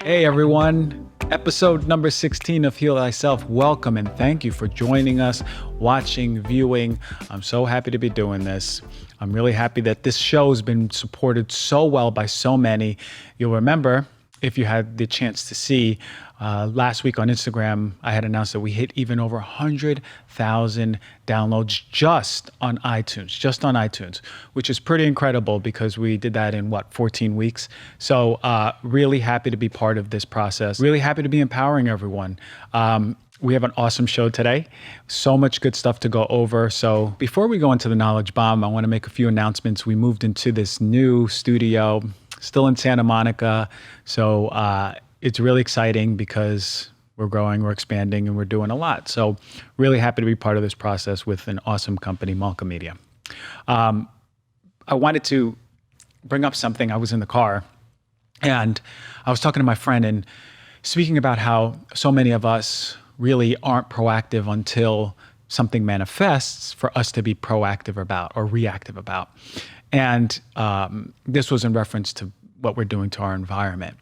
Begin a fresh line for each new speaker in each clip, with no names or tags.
Hey everyone, episode number 16 of Heal Thyself. Welcome and thank you for joining us, watching, viewing. I'm so happy to be doing this. I'm really happy that this show has been supported so well by so many. You'll remember, if you had the chance to see, last week on Instagram, I had announced that we hit even over 100,000 downloads just on iTunes, which is pretty incredible because we did that in 14 weeks. So really happy to be part of this process. Really happy to be empowering everyone. We have an awesome show today. So much good stuff to go over. So before we go into the knowledge bomb, I want to make a few announcements. We moved into this new studio, still in Santa Monica. So it's really exciting because we're growing, we're expanding, and we're doing a lot. So really happy to be part of this process with an awesome company, Malka Media. I wanted to bring up something. I was in the car and I was talking to my friend and speaking about how so many of us really aren't proactive until something manifests for us to be proactive about or reactive about. And this was in reference to what we're doing to our environment.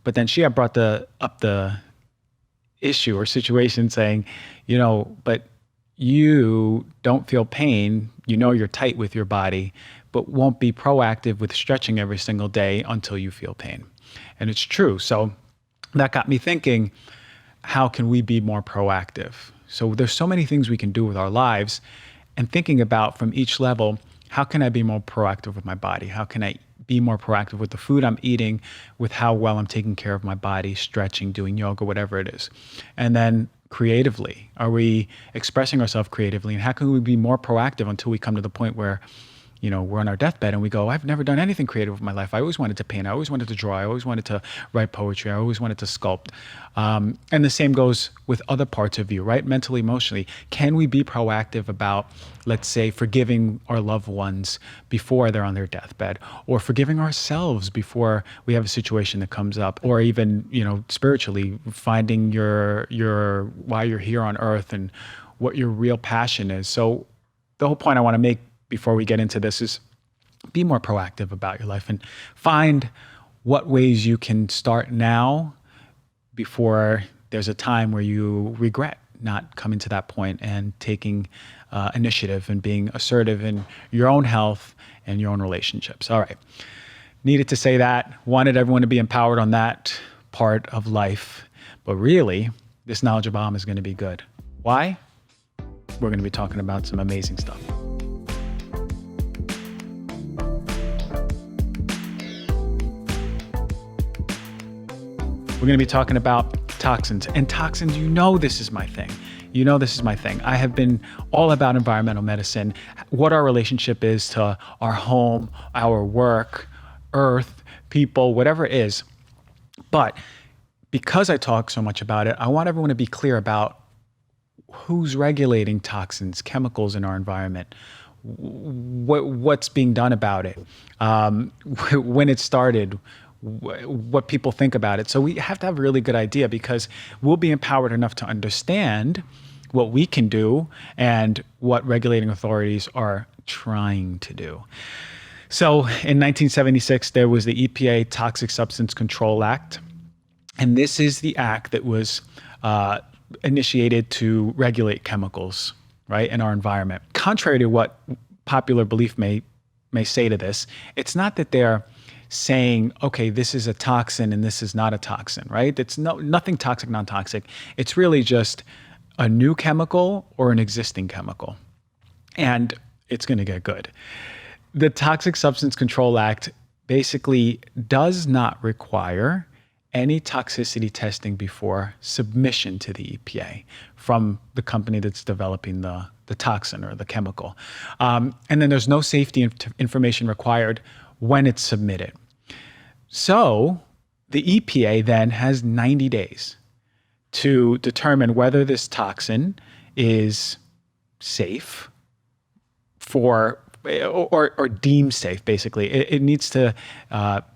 But then she had brought up the issue or situation saying, but you don't feel pain, you're tight with your body, but won't be proactive with stretching every single day until you feel pain. And it's true. So that got me thinking, how can we be more proactive? So there's so many things we can do with our lives, and thinking about from each level, how can I be more proactive with my body? How can I be more proactive with the food I'm eating, with how well I'm taking care of my body, stretching, doing yoga, whatever it is. And then creatively, are we expressing ourselves creatively? And how can we be more proactive until we come to the point where, we're on our deathbed and we go, I've never done anything creative with my life. I always wanted to paint. I always wanted to draw. I always wanted to write poetry. I always wanted to sculpt. And the same goes with other parts of you, right? Mentally, emotionally. Can we be proactive about, let's say, forgiving our loved ones before they're on their deathbed, or forgiving ourselves before we have a situation that comes up, or even, spiritually finding your why you're here on earth and what your real passion is. So the whole point I want to make before we get into this is be more proactive about your life and find what ways you can start now before there's a time where you regret not coming to that point and taking initiative and being assertive in your own health and your own relationships. All right. Needed to say that. Wanted everyone to be empowered on that part of life. But really, this knowledge bomb is going to be good. Why? We're going to be talking about some amazing stuff. We're going to be talking about toxins. And toxins, this is my thing. I have been all about environmental medicine, what our relationship is to our home, our work, earth, people, whatever it is. But because I talk so much about it, I want everyone to be clear about who's regulating toxins, chemicals in our environment, what's being done about it, when it started, what people think about it. So we have to have a really good idea, because we'll be empowered enough to understand what we can do and what regulating authorities are trying to do. So in 1976, there was the EPA Toxic Substance Control Act. And this is the act that was initiated to regulate chemicals, right, in our environment. Contrary to what popular belief may say to this, it's not that they're saying, okay, this is a toxin and this is not a toxin, right? It's nothing toxic, non-toxic. It's really just a new chemical or an existing chemical. And it's going to get good. The Toxic Substance Control Act basically does not require any toxicity testing before submission to the EPA from the company that's developing the toxin or the chemical. And then there's no safety information required when it's submitted. So the EPA then has 90 days to determine whether this toxin is safe or deemed safe, basically. It needs to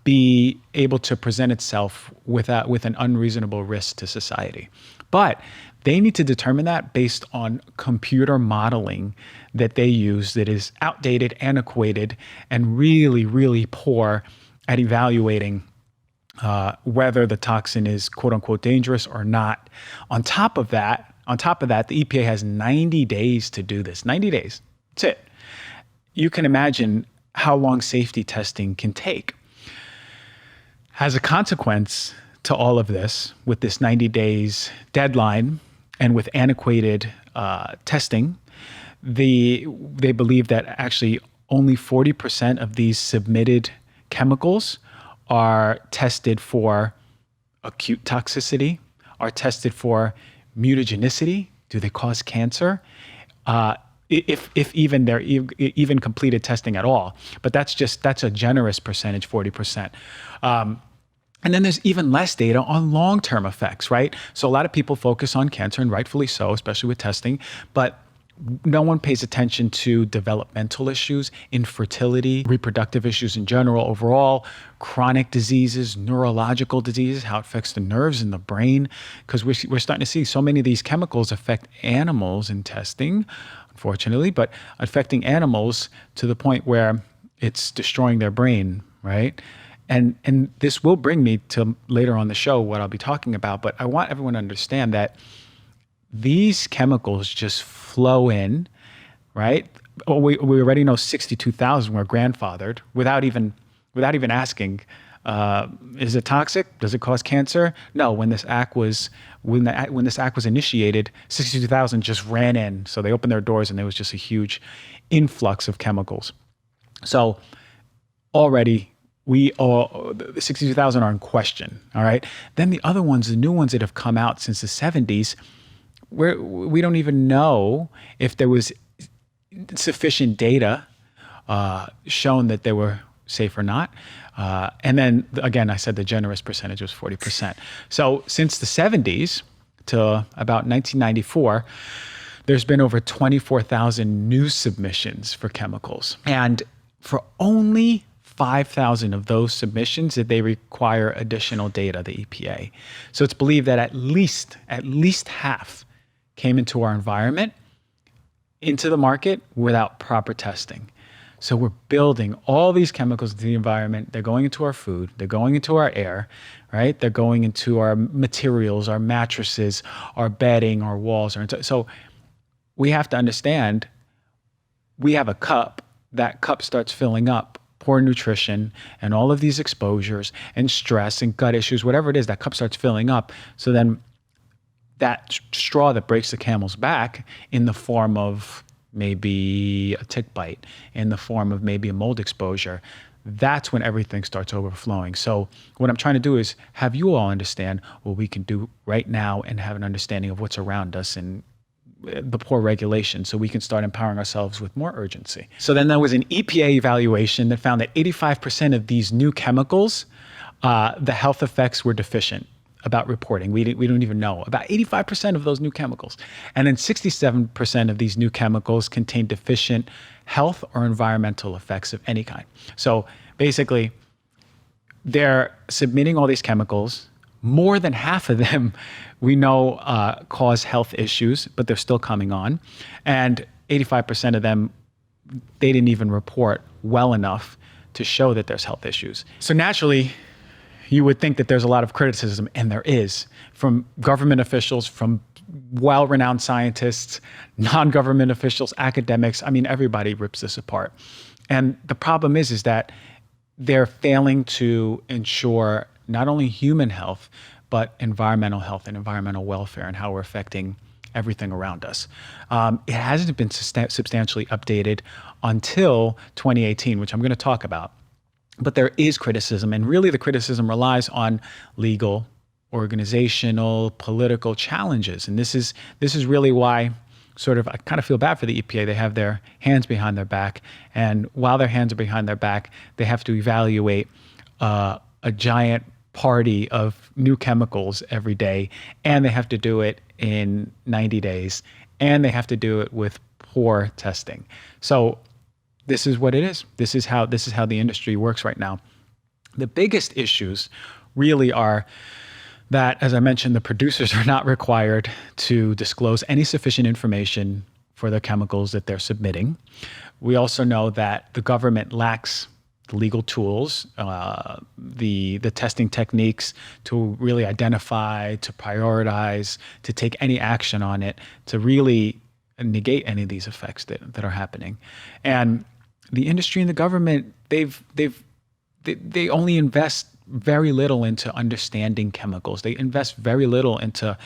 be able to present itself with an unreasonable risk to society. But they need to determine that based on computer modeling that they use that is outdated, antiquated, and really, really poor at evaluating whether the toxin is quote unquote dangerous or not. On top of that, the EPA has 90 days to do this. 90 days. That's it. You can imagine how long safety testing can take. As a consequence to all of this, with this 90 days deadline and with antiquated testing, they believe that actually only 40% of these submitted chemicals are tested for acute toxicity, are tested for mutagenicity. Do they cause cancer? If even they're even completed testing at all. But that's a generous percentage, 40%. And then there's even less data on long-term effects, right? So a lot of people focus on cancer, and rightfully so, especially with testing, but no one pays attention to developmental issues, infertility, reproductive issues in general, overall, chronic diseases, neurological diseases, how it affects the nerves and the brain, because we're starting to see so many of these chemicals affect animals in testing, unfortunately, but affecting animals to the point where it's destroying their brain, right? And this will bring me to later on the show what I'll be talking about, but I want everyone to understand that these chemicals just flow in, right? We already know 62,000 were grandfathered without even asking, is it toxic? Does it cause cancer? No. When this act was initiated, 62,000 just ran in. So they opened their doors, and there was just a huge influx of chemicals. So already the 62,000 are in question. All right. Then the other ones, the new ones that have come out since the 70s. We don't even know if there was sufficient data shown that they were safe or not. And then again, I said the generous percentage was 40%. So since the 70s to about 1994, there's been over 24,000 new submissions for chemicals. And for only 5,000 of those submissions did they require additional data, the EPA. So it's believed that at least half came into our environment, into the market without proper testing. So we're building all these chemicals into the environment. They're going into our food. They're going into our air, right? They're going into our materials, our mattresses, our bedding, our walls. So we have to understand we have a cup. That cup starts filling up. Poor nutrition and all of these exposures and stress and gut issues, whatever it is, that cup starts filling up. So then that straw that breaks the camel's back in the form of maybe a tick bite, in the form of maybe a mold exposure, that's when everything starts overflowing. So what I'm trying to do is have you all understand what we can do right now and have an understanding of what's around us and the poor regulation, so we can start empowering ourselves with more urgency. So then there was an EPA evaluation that found that 85% of these new chemicals, the health effects were deficient about reporting. We don't even know about 85% of those new chemicals. And then 67% of these new chemicals contain deficient health or environmental effects of any kind. So basically, they're submitting all these chemicals. More than half of them we know cause health issues, but they're still coming on. And 85% of them, they didn't even report well enough to show that there's health issues. So naturally, you would think that there's a lot of criticism, and there is, from government officials, from well-renowned scientists, non-government officials, academics. I mean, everybody rips this apart. And the problem is that they're failing to ensure not only human health, but environmental health and environmental welfare and how we're affecting everything around us. It hasn't been substantially updated until 2018, which I'm going to talk about. But there is criticism, and really the criticism relies on legal, organizational, political challenges. And this is really why I kind of feel bad for the EPA. They have their hands behind their back, and while their hands are behind their back, they have to evaluate a giant party of new chemicals every day, and they have to do it in 90 days, and they have to do it with poor testing. So this is what it is. This is how the industry works right now. The biggest issues really are that, as I mentioned, the producers are not required to disclose any sufficient information for the chemicals that they're submitting. We also know that the government lacks the legal tools, the testing techniques to really identify, to prioritize, to take any action on it, to really negate any of these effects that are happening. And the industry and the government, they only invest very little into understanding chemicals. They invest very little into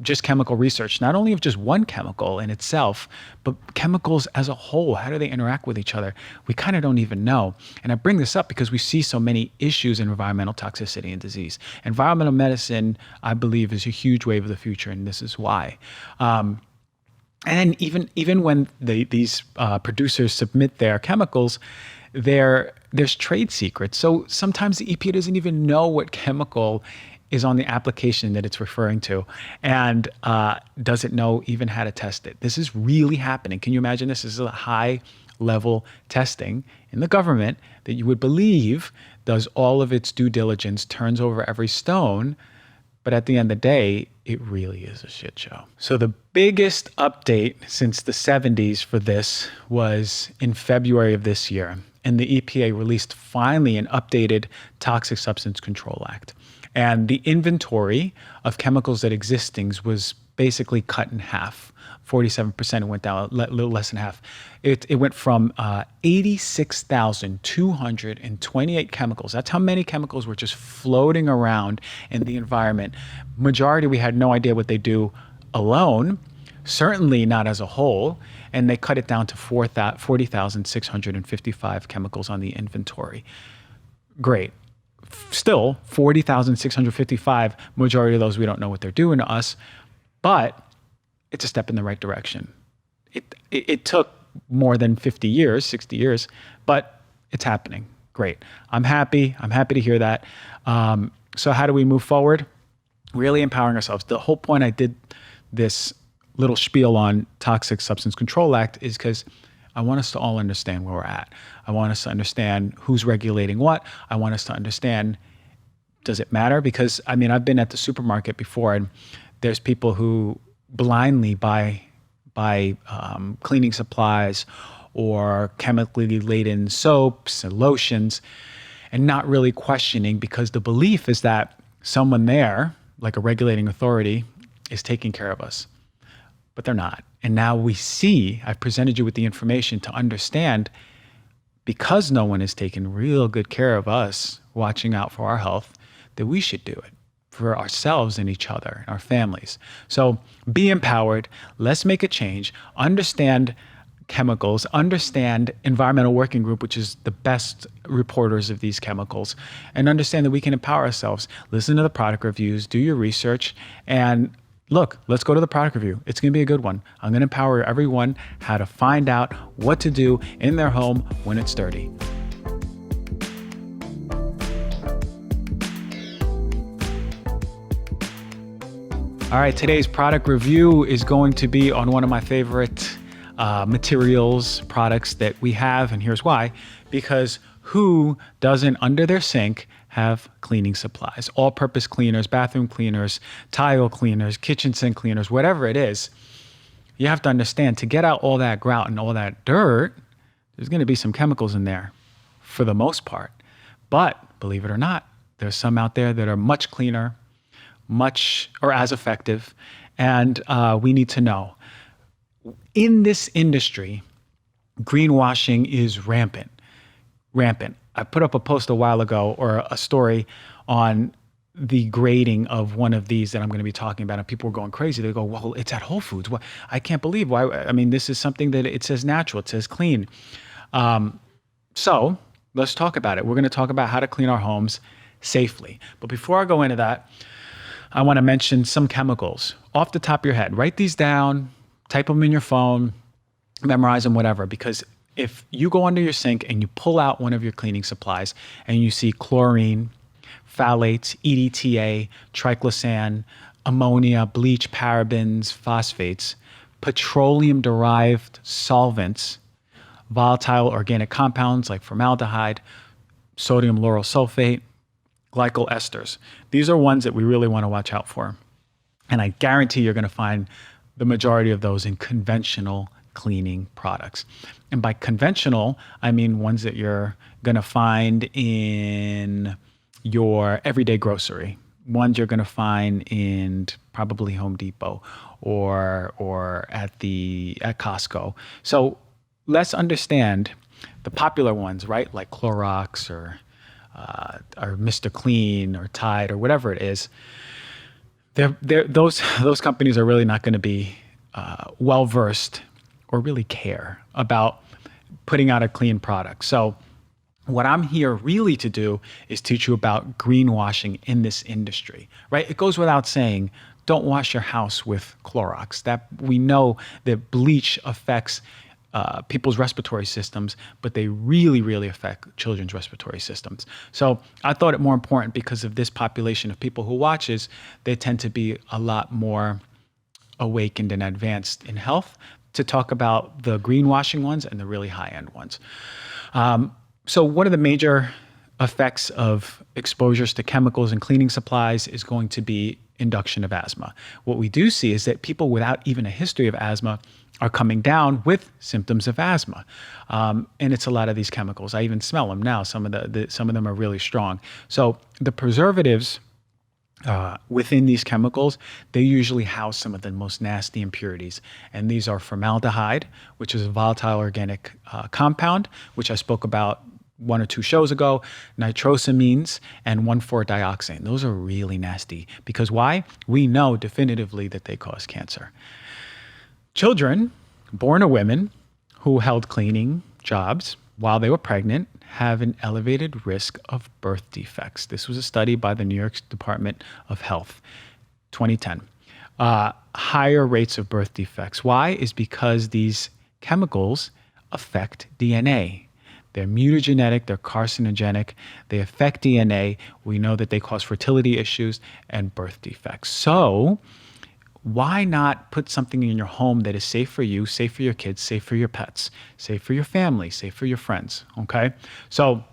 just chemical research, not only of just one chemical in itself, but chemicals as a whole. How do they interact with each other? We kind of don't even know. And I bring this up because we see so many issues in environmental toxicity and disease. Environmental medicine, I believe, is a huge wave of the future, and this is why. And even when these producers submit their chemicals, there's trade secrets. So sometimes the EPA doesn't even know what chemical is on the application that it's referring to, and doesn't know even how to test it. This is really happening. Can you imagine this? This is a high-level testing in the government that you would believe does all of its due diligence, turns over every stone, but at the end of the day, it really is a shit show. So the biggest update since the 70s for this was in February of this year. And the EPA released finally an updated Toxic Substance Control Act. And the inventory of chemicals that existing was basically cut in half. 47%, it went down a little less than half. It went from 86,228 chemicals. That's how many chemicals were just floating around in the environment. Majority, we had no idea what they do alone, certainly not as a whole. And they cut it down to 40,655 chemicals on the inventory. Great. Still, 40,655, majority of those we don't know what they're doing to us, but it's a step in the right direction. It took more than 50 years, 60 years, but it's happening. Great. I'm happy to hear that. So how do we move forward? Really empowering ourselves. The whole point I did this little spiel on Toxic Substance Control Act is because I want us to all understand where we're at. I want us to understand who's regulating what. I want us to understand, does it matter? Because I mean, I've been at the supermarket before, and there's people who blindly buy cleaning supplies or chemically laden soaps and lotions, and not really questioning, because the belief is that someone there, like a regulating authority, is taking care of us. But they're not. And now we see, I've presented you with the information to understand, because no one is taking real good care of us, watching out for our health, that we should do it for ourselves and each other, our families. So be empowered. Let's make a change. Understand chemicals, understand Environmental Working Group, which is the best reporters of these chemicals, and understand that we can empower ourselves. Listen to the product reviews, do your research, and look, let's go to the product review. It's going to be a good one. I'm going to empower everyone how to find out what to do in their home when it's dirty. All right, today's product review is going to be on one of my favorite materials, products that we have, and here's why. Because who doesn't, under their sink, have cleaning supplies? All-purpose cleaners, bathroom cleaners, tile cleaners, kitchen sink cleaners, whatever it is. You have to understand, to get out all that grout and all that dirt, there's going to be some chemicals in there for the most part. But believe it or not, there's some out there that are much cleaner, much or as effective, and we need to know. In this industry, greenwashing is rampant. I put up a post a while ago, or a story on the grading of one of these that I'm going to be talking about, and people were going crazy. They go, well, it's at Whole Foods. Well, I can't believe why. I mean, this is something that it says natural, it says clean. So let's talk about it. We're going to talk about how to clean our homes safely. But before I go into that, I want to mention some chemicals off the top of your head. Write these down, type them in your phone, memorize them, whatever, because if you go under your sink and you pull out one of your cleaning supplies and you see chlorine, phthalates, EDTA, triclosan, ammonia, bleach, parabens, phosphates, petroleum-derived solvents, volatile organic compounds like formaldehyde, sodium lauryl sulfate, glycol esters. These are ones that we really want to watch out for. And I guarantee you're going to find the majority of those in conventional cleaning products. And by conventional, I mean ones that you're going to find in your everyday grocery, ones you're going to find in probably Home Depot or at Costco. So let's understand the popular ones, right? Like Clorox or Mr. Clean or Tide or whatever it is. Those companies are really not going to be well versed or really care about putting out a clean product. So what I'm here really to do is teach you about greenwashing in this industry, right? It goes without saying, don't wash your house with Clorox. That we know that bleach affects people's respiratory systems, but they really, really affect children's respiratory systems. So I thought it more important because of this population of people who watches, they tend to be a lot more awakened and advanced in health to talk about the greenwashing ones and the really high-end ones. So one of the major effects of exposures to chemicals and cleaning supplies is going to be induction of asthma. What we do see is that people without even a history of asthma are coming down with symptoms of asthma. And it's a lot of these chemicals. I even smell them now. Some of them are really strong. So the preservatives within these chemicals, they usually house some of the most nasty impurities. And these are formaldehyde, which is a volatile organic compound, which I spoke about 1 or 2 shows ago, nitrosamines, and 1,4-dioxane. Those are really nasty because why? We know definitively that they cause cancer. Children born of women who held cleaning jobs while they were pregnant have an elevated risk of birth defects. This was a study by the New York Department of Health, 2010. Higher rates of birth defects. Why? Is because these chemicals affect DNA. They're mutagenetic, they're carcinogenic, they affect DNA. We know that they cause fertility issues and birth defects. So why not put something in your home that is safe for you, safe for your kids, safe for your pets, safe for your family, safe for your friends, okay? So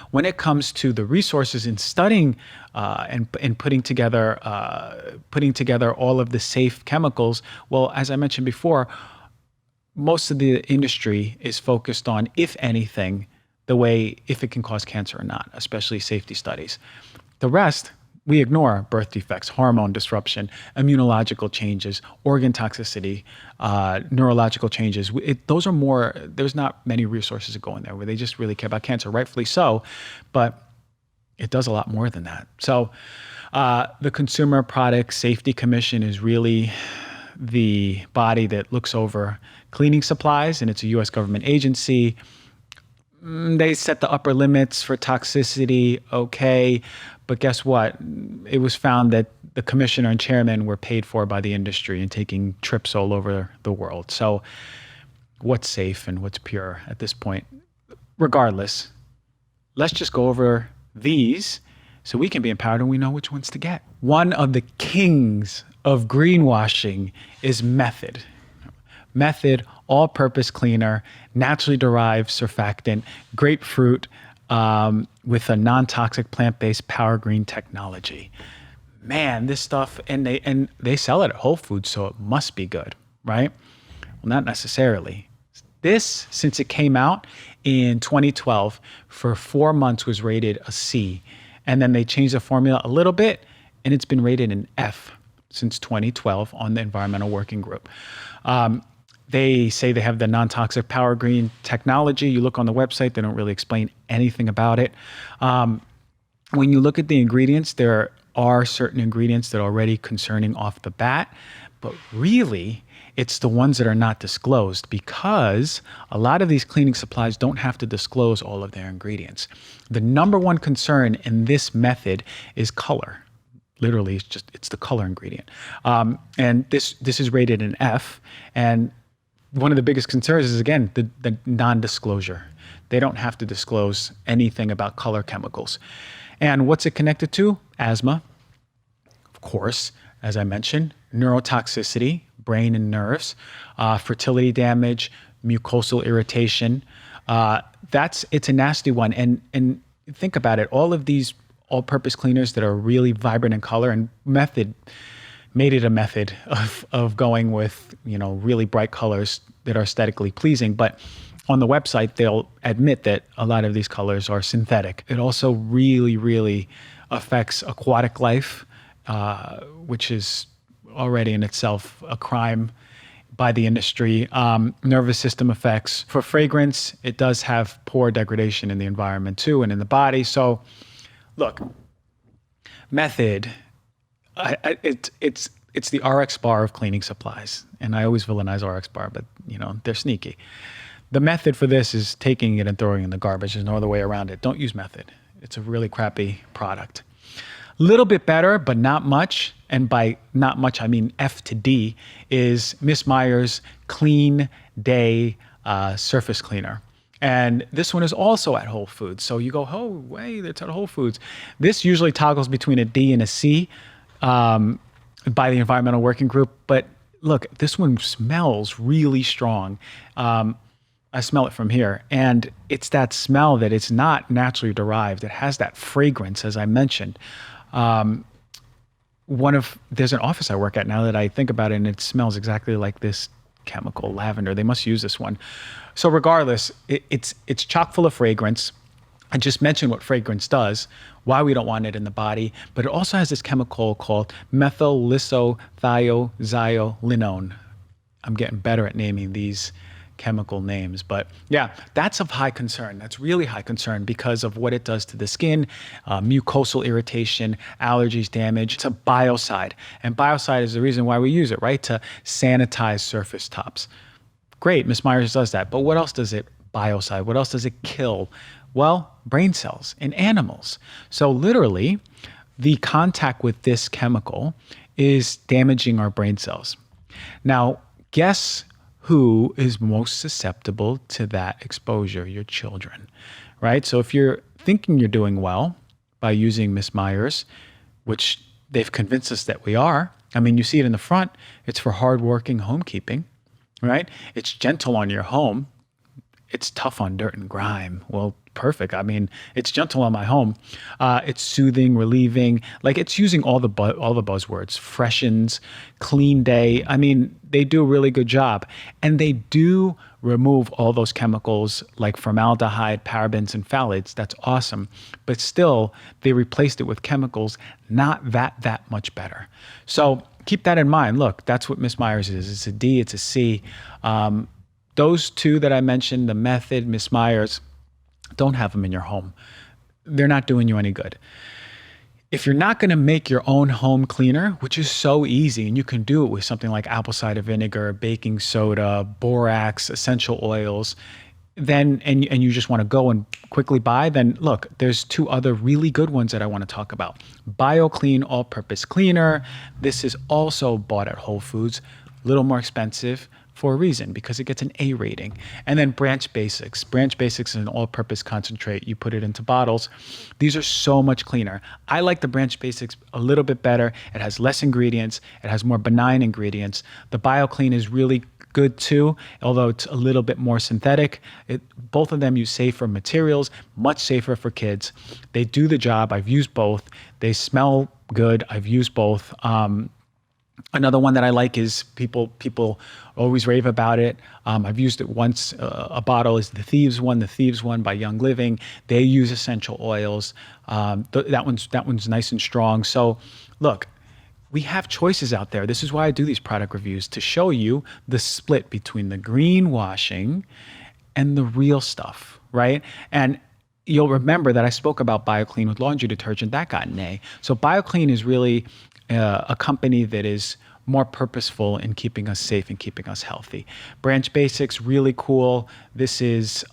when it comes to the resources in studying and putting together all of the safe chemicals, well, as I mentioned before, most of the industry is focused on, if anything, if it can cause cancer or not, especially safety studies. The rest, we ignore birth defects, hormone disruption, immunological changes, organ toxicity, neurological changes. Those are more, there's not many resources that go in there where they just really care about cancer, rightfully so, but it does a lot more than that. So the Consumer Product Safety Commission is really the body that looks over cleaning supplies, and it's a U.S. government agency. They set the upper limits for toxicity, okay, but guess what? It was found that the commissioner and chairman were paid for by the industry and taking trips all over the world. So what's safe and what's pure at this point? Regardless, let's just go over these so we can be empowered and we know which ones to get. One of the kings of greenwashing is Method. Method, all-purpose cleaner, naturally derived surfactant, grapefruit with a non-toxic plant-based power green technology. Man, this stuff, and they sell it at Whole Foods, so it must be good, right? Well, not necessarily. This, since it came out in 2012, for 4 months was rated a C, and then they changed the formula a little bit, and it's been rated an F since 2012 on the Environmental Working Group. They say they have the non-toxic power green technology. You look on the website, they don't really explain anything about it. When you look at the ingredients, there are certain ingredients that are already concerning off the bat, but really it's the ones that are not disclosed because a lot of these cleaning supplies don't have to disclose all of their ingredients. The number one concern in this method is color. Literally, it's the color ingredient. And this is rated an F. And one of the biggest concerns is, again, the non-disclosure. They don't have to disclose anything about color chemicals. And what's it connected to? Asthma, of course, as I mentioned, neurotoxicity, brain and nerves, fertility damage, mucosal irritation. It's a nasty one. And think about it, all of these all-purpose cleaners that are really vibrant in color, and Method made it a method of going with, really bright colors that are aesthetically pleasing. But on the website, they'll admit that a lot of these colors are synthetic. It also really, really affects aquatic life, which is already in itself a crime by the industry. Nervous system effects. For fragrance, it does have poor degradation in the environment too and in the body. So look, method, it's the RX bar of cleaning supplies. And I always villainize RX bar, but they're sneaky. The method for this is taking it and throwing it in the garbage. There's no other way around it. Don't use method. It's a really crappy product. Little bit better, but not much. And by not much, I mean F to D, is Miss Meyer's Clean Day Surface Cleaner. And this one is also at Whole Foods. So you go, oh, wait, it's at Whole Foods. This usually toggles between a D and a C by the Environmental Working Group. But look, this one smells really strong. I smell it from here. And it's that smell that it's not naturally derived. It has that fragrance, as I mentioned. There's an office I work at now that I think about it, and it smells exactly like this chemical, lavender. They must use this one. So regardless, it's chock full of fragrance. I just mentioned what fragrance does, why we don't want it in the body, but it also has this chemical called methyl-lisothiazolidinone. I'm getting better at naming these chemical names, but yeah, that's of high concern. That's really high concern because of what it does to the skin, mucosal irritation, allergies, damage. It's a biocide, and biocide is the reason why we use it, right? To sanitize surface tops. Great, Miss Myers does that, but what else does it biocide? What else does it kill? Well, brain cells in animals. So literally, the contact with this chemical is damaging our brain cells. Now, guess who is most susceptible to that exposure? Your children, right? So if you're thinking you're doing well by using Miss Myers, which they've convinced us that we are, I mean, you see it in the front, it's for hardworking homekeeping, right? It's gentle on your home. It's tough on dirt and grime. Well, perfect. I mean, it's gentle on my home. It's soothing, relieving. Like it's using all the buzzwords. Freshens, clean day. I mean, they do a really good job, and they do remove all those chemicals like formaldehyde, parabens, and phthalates. That's awesome. But still, they replaced it with chemicals not that much better. So keep that in mind. Look, that's what Miss Myers is. It's a D. It's a C. Those two that I mentioned, the method, Miss Myers, don't have them in your home. They're not doing you any good. If you're not going to make your own home cleaner, which is so easy, and you can do it with something like apple cider vinegar, baking soda, borax, essential oils, then and you just want to go and quickly buy, then look, there's two other really good ones that I want to talk about. BioClean All-Purpose Cleaner. This is also bought at Whole Foods, a little more expensive, for a reason, because it gets an A rating. And then Branch Basics. Branch Basics is an all-purpose concentrate. You put it into bottles. These are so much cleaner. I like the Branch Basics a little bit better. It has less ingredients. It has more benign ingredients. The BioClean is really good too, although it's a little bit more synthetic. Both of them use safer materials, much safer for kids. They do the job. I've used both. They smell good. I've used both. Another one that I like is people always rave about it. I've used it once. A bottle is the Thieves one by Young Living. They use essential oils. That one's nice and strong. So look, we have choices out there. This is why I do these product reviews, to show you the split between the greenwashing and the real stuff, right? And you'll remember that I spoke about BioClean with laundry detergent. That got an A. So BioClean is really a company that is more purposeful in keeping us safe and keeping us healthy. Branch Basics, really cool. This is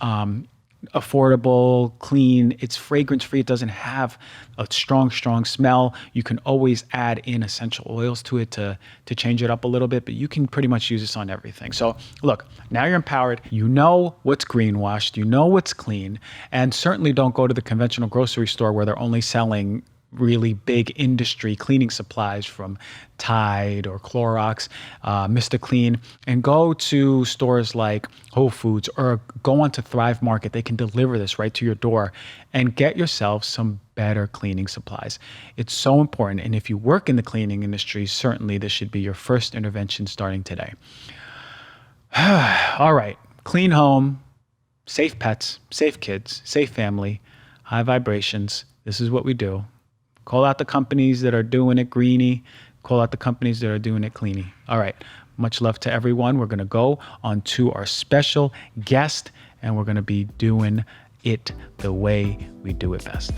affordable, clean. It's fragrance-free. It doesn't have a strong smell. You can always add in essential oils to it to change it up a little bit, but you can pretty much use this on everything. So look, now you're empowered. You know what's greenwashed. You know what's clean. And certainly don't go to the conventional grocery store where they're only selling really big industry cleaning supplies from Tide or Clorox, Mr. Clean, and go to stores like Whole Foods or go onto Thrive Market. They can deliver this right to your door, and get yourself some better cleaning supplies. It's so important. And if you work in the cleaning industry, certainly this should be your first intervention starting today. All right. Clean home, safe pets, safe kids, safe family, high vibrations. This is what we do. Call out the companies that are doing it greeny. Call out the companies that are doing it cleany. All right. Much love to everyone. We're going to go on to our special guest, and we're going to be doing it the way we do it best.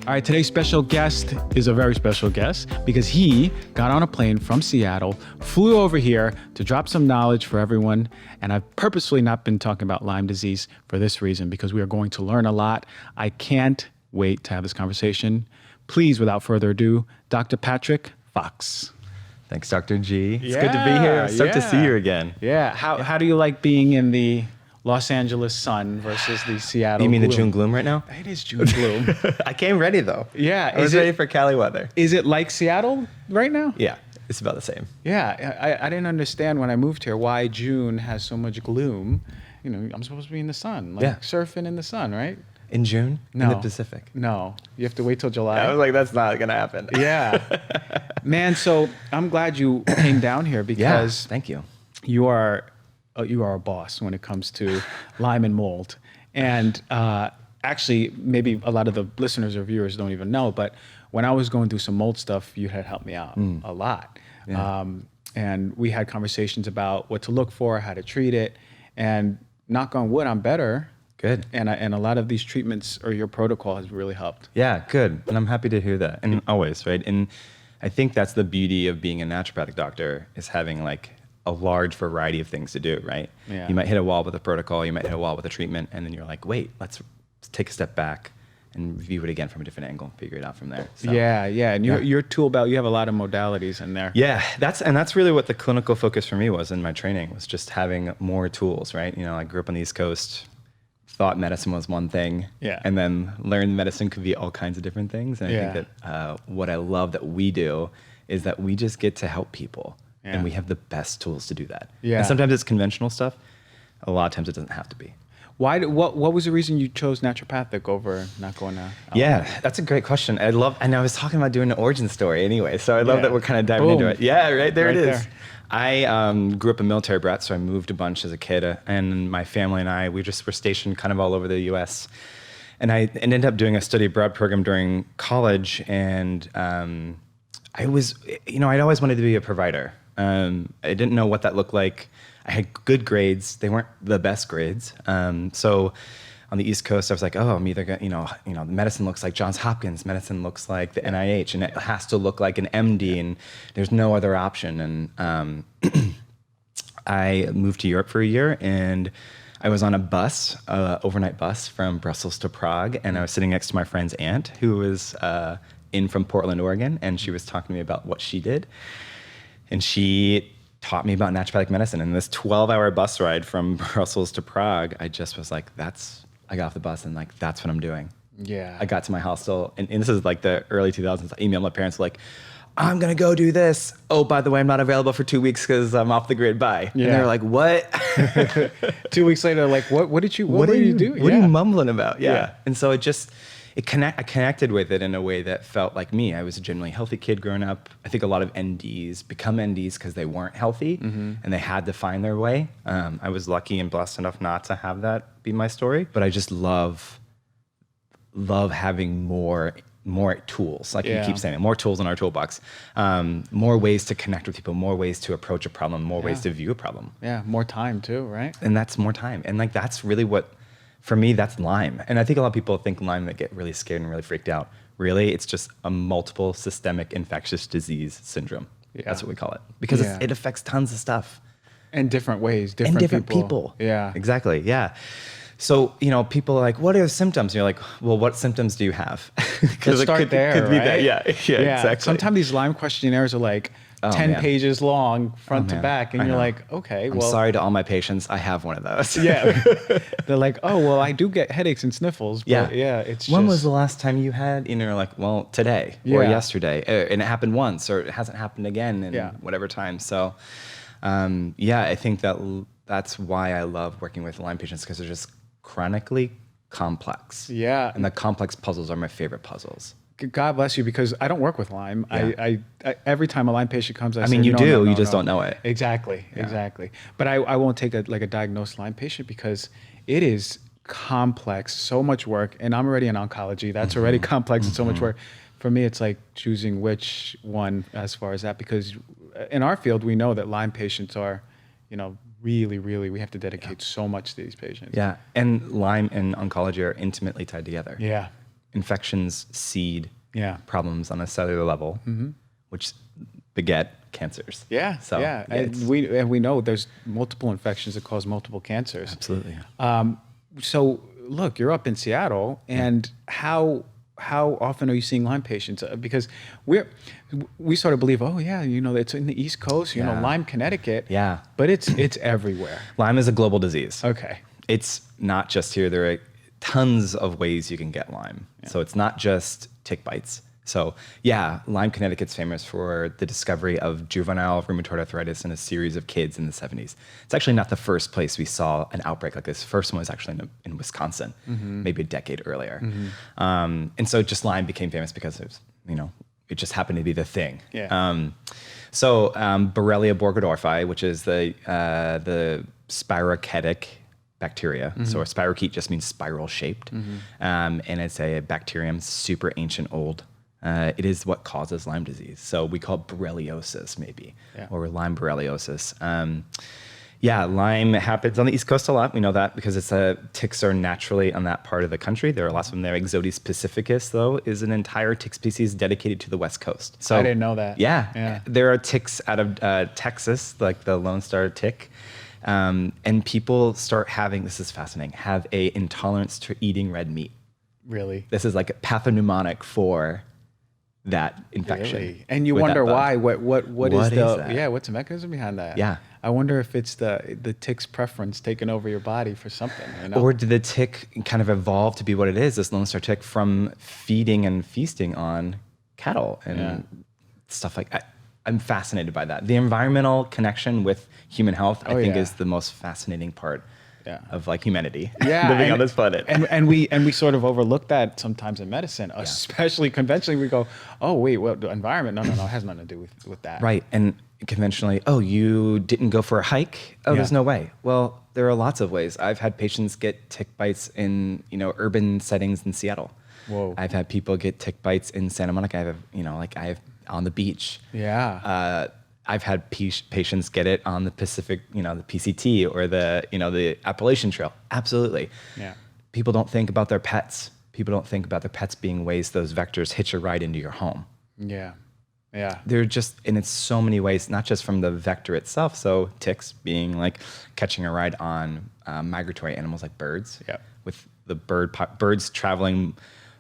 All right, today's special guest is a very special guest because he got on a plane from Seattle, flew over here to drop some knowledge for everyone. And I've purposefully not been talking about Lyme disease for this reason, because we are going to learn a lot. I can't wait to have this conversation. Please, without further ado, Dr. Patrick Fox.
Thanks, Dr. G. It's good to be here. It's to see you again.
Yeah. How do you like being in the Los Angeles sun versus the Seattle
You mean
gloom?
the June gloom right now?
It is June gloom.
I came ready, though.
Yeah.
I was ready for Cali weather.
Is it like Seattle right now?
Yeah, it's about the same.
Yeah. I didn't understand when I moved here why June has so much gloom. You know, I'm supposed to be in the sun, surfing in the sun, right?
In June?
No.
In the Pacific?
No. You have to wait till July.
I was like, that's not going to happen.
Yeah. Man, so I'm glad you came down here because
thank you.
You are a boss when it comes to Lyme and mold. And actually, maybe a lot of the listeners or viewers don't even know, but when I was going through some mold stuff, you had helped me out a lot. Yeah. And we had conversations about what to look for, how to treat it. And knock on wood, I'm better.
Good.
And a lot of these treatments or your protocol has really helped.
Yeah, good. And I'm happy to hear that. And always, right? And I think that's the beauty of being a naturopathic doctor, is having like a large variety of things to do, right?
Yeah.
You might hit a wall with a protocol, you might hit a wall with a treatment, and then you're like, wait, let's take a step back and view it again from a different angle, figure it out from there. So,
Yeah. And your tool belt, you have a lot of modalities in there.
Yeah, that's really what the clinical focus for me was in my training, was just having more tools, right? You know, I grew up on the East Coast, thought medicine was one thing, and then learned medicine could be all kinds of different things. And I think that what I love that we do is that we just get to help people. Yeah. And we have the best tools to do that. Yeah. And sometimes it's conventional stuff. A lot of times it doesn't have to be.
Why? What was the reason you chose naturopathic over not going to?
Yeah, that's a great question. And I was talking about doing an origin story anyway, so I love that we're kind of diving into it. Yeah, right there it is. There. I grew up a military brat, so I moved a bunch as a kid, and my family and I, we just were stationed kind of all over the U.S. And I ended up doing a study abroad program during college, and I'd always wanted to be a provider. I didn't know what that looked like. I had good grades. They weren't the best grades. So on the East Coast, I was like, oh, I'm either going, medicine looks like Johns Hopkins, medicine looks like the NIH, and it has to look like an MD, and there's no other option. And I moved to Europe for a year, and I was on a bus, overnight bus from Brussels to Prague, and I was sitting next to my friend's aunt, who was in from Portland, Oregon, and she was talking to me about what she did. And she taught me about naturopathic medicine. And this 12-hour bus ride from Brussels to Prague, I just was like, I got off the bus and like, that's what I'm doing.
Yeah.
I got to my hostel, and this is like the early 2000s. I emailed my parents like, I'm going to go do this. Oh, by the way, I'm not available for 2 weeks because I'm off the grid. Bye. Yeah. And they were like, what?
2 weeks later, like, what were you doing?
What are you mumbling about? Yeah. And so I connected with it in a way that felt like me. I was a generally healthy kid growing up. I think a lot of NDs become NDs because they weren't healthy and they had to find their way. I was lucky and blessed enough not to have that be my story, but I just love having more tools, like you keep saying, more tools in our toolbox, more ways to connect with people, more ways to approach a problem, more ways to view a problem.
Yeah, more time too, right?
And that's more time. And like that's really what, for me, that's Lyme. And I think a lot of people think Lyme, that get really scared and really freaked out. Really, it's just a multiple systemic infectious disease syndrome. Yeah. That's what we call it. Because it affects tons of stuff.
In different ways,
different people.
Yeah.
Exactly, yeah. So, people are like, what are the symptoms? And you're like, well, what symptoms do you have?
Let's start there,
could be
right?
that. Yeah, exactly.
Sometimes these Lyme questionnaires are like 10 pages long, front to back, and you're like, okay,
I'm sorry to all my patients, I have one of those.
Yeah. They're like, oh, well, I do get headaches and sniffles, but it's
When was the last time you had, you're like, well, today or yesterday, and it happened once, or it hasn't happened again in whatever time. So, I think that's why I love working with Lyme patients, because they're just chronically complex.
Yeah.
And the complex puzzles are my favorite puzzles.
God bless you, because I don't work with Lyme. I every time a Lyme patient comes, I say,
you
no,
do.
no, no,
you just
no.
don't know it.
Exactly. But I won't take a diagnosed Lyme patient because it is complex, so much work, and I'm already in oncology. That's already complex and so much work. For me, it's like choosing which one as far as that, because in our field, we know that Lyme patients are, really, really, we have to dedicate so much to these patients.
Yeah, and Lyme and oncology are intimately tied together.
Yeah.
Infections seed problems on a cellular level, which beget cancers.
Yeah,
So,
yeah. And we know there's multiple infections that cause multiple cancers.
Absolutely.
So look, you're up in Seattle, and how often are you seeing Lyme patients? Because we sort of believe, oh yeah, it's in the East Coast, Lyme, Connecticut.
Yeah.
But it's everywhere.
Lyme is a global disease.
Okay.
It's not just here. There are tons of ways you can get Lyme. Yeah. So it's not just tick bites. So yeah, Lyme, Connecticut's famous for the discovery of juvenile rheumatoid arthritis in a series of kids in the 70s. It's actually not the first place we saw an outbreak like this. The first one was actually in Wisconsin, maybe a decade earlier. And so just Lyme became famous because it was, it just happened to be the thing.
Yeah.
Borrelia burgdorferi, which is the spirochetic bacteria. So a spirochete just means spiral shaped. And it's a bacterium, super ancient old. It is what causes Lyme disease. So we call it borreliosis maybe, or Lyme borreliosis. Lyme happens on the East Coast a lot. We know that because ticks are naturally on that part of the country. There are lots of them there. Ixodes pacificus, though, is an entire tick species dedicated to the West Coast. So
I didn't know that.
Yeah. There are ticks out of Texas, like the Lone Star tick. And people start having, this is fascinating, have a intolerance to eating red meat.
Really?
This is like a pathognomonic for that infection.
Really? And you wonder why? What is
that?
Yeah, what's the mechanism behind that?
Yeah.
I wonder if it's the tick's preference taking over your body for something.
Or did the tick kind of evolve to be what it is, this Lone Star tick, from feeding and feasting on cattle and stuff like that? I'm fascinated by that. The environmental connection with human health, I think, is the most fascinating part of like humanity living on this planet.
And we sort of overlook that sometimes in medicine, especially conventionally. We go, oh wait, well, the environment, no, it has nothing to do with that.
Right. And conventionally, oh, you didn't go for a hike? Oh, there's no way. Well, there are lots of ways. I've had patients get tick bites in, urban settings in Seattle.
Whoa.
I've had people get tick bites in Santa Monica. I have on the beach.
Yeah.
I've had patients get it on the Pacific, the PCT or the Appalachian Trail. Absolutely.
Yeah.
People don't think about their pets. People don't think about their pets being ways those vectors hitch a ride into your home.
Yeah. Yeah.
And it's so many ways, not just from the vector itself. So ticks being like catching a ride on migratory animals like birds.
Yeah.
With the birds traveling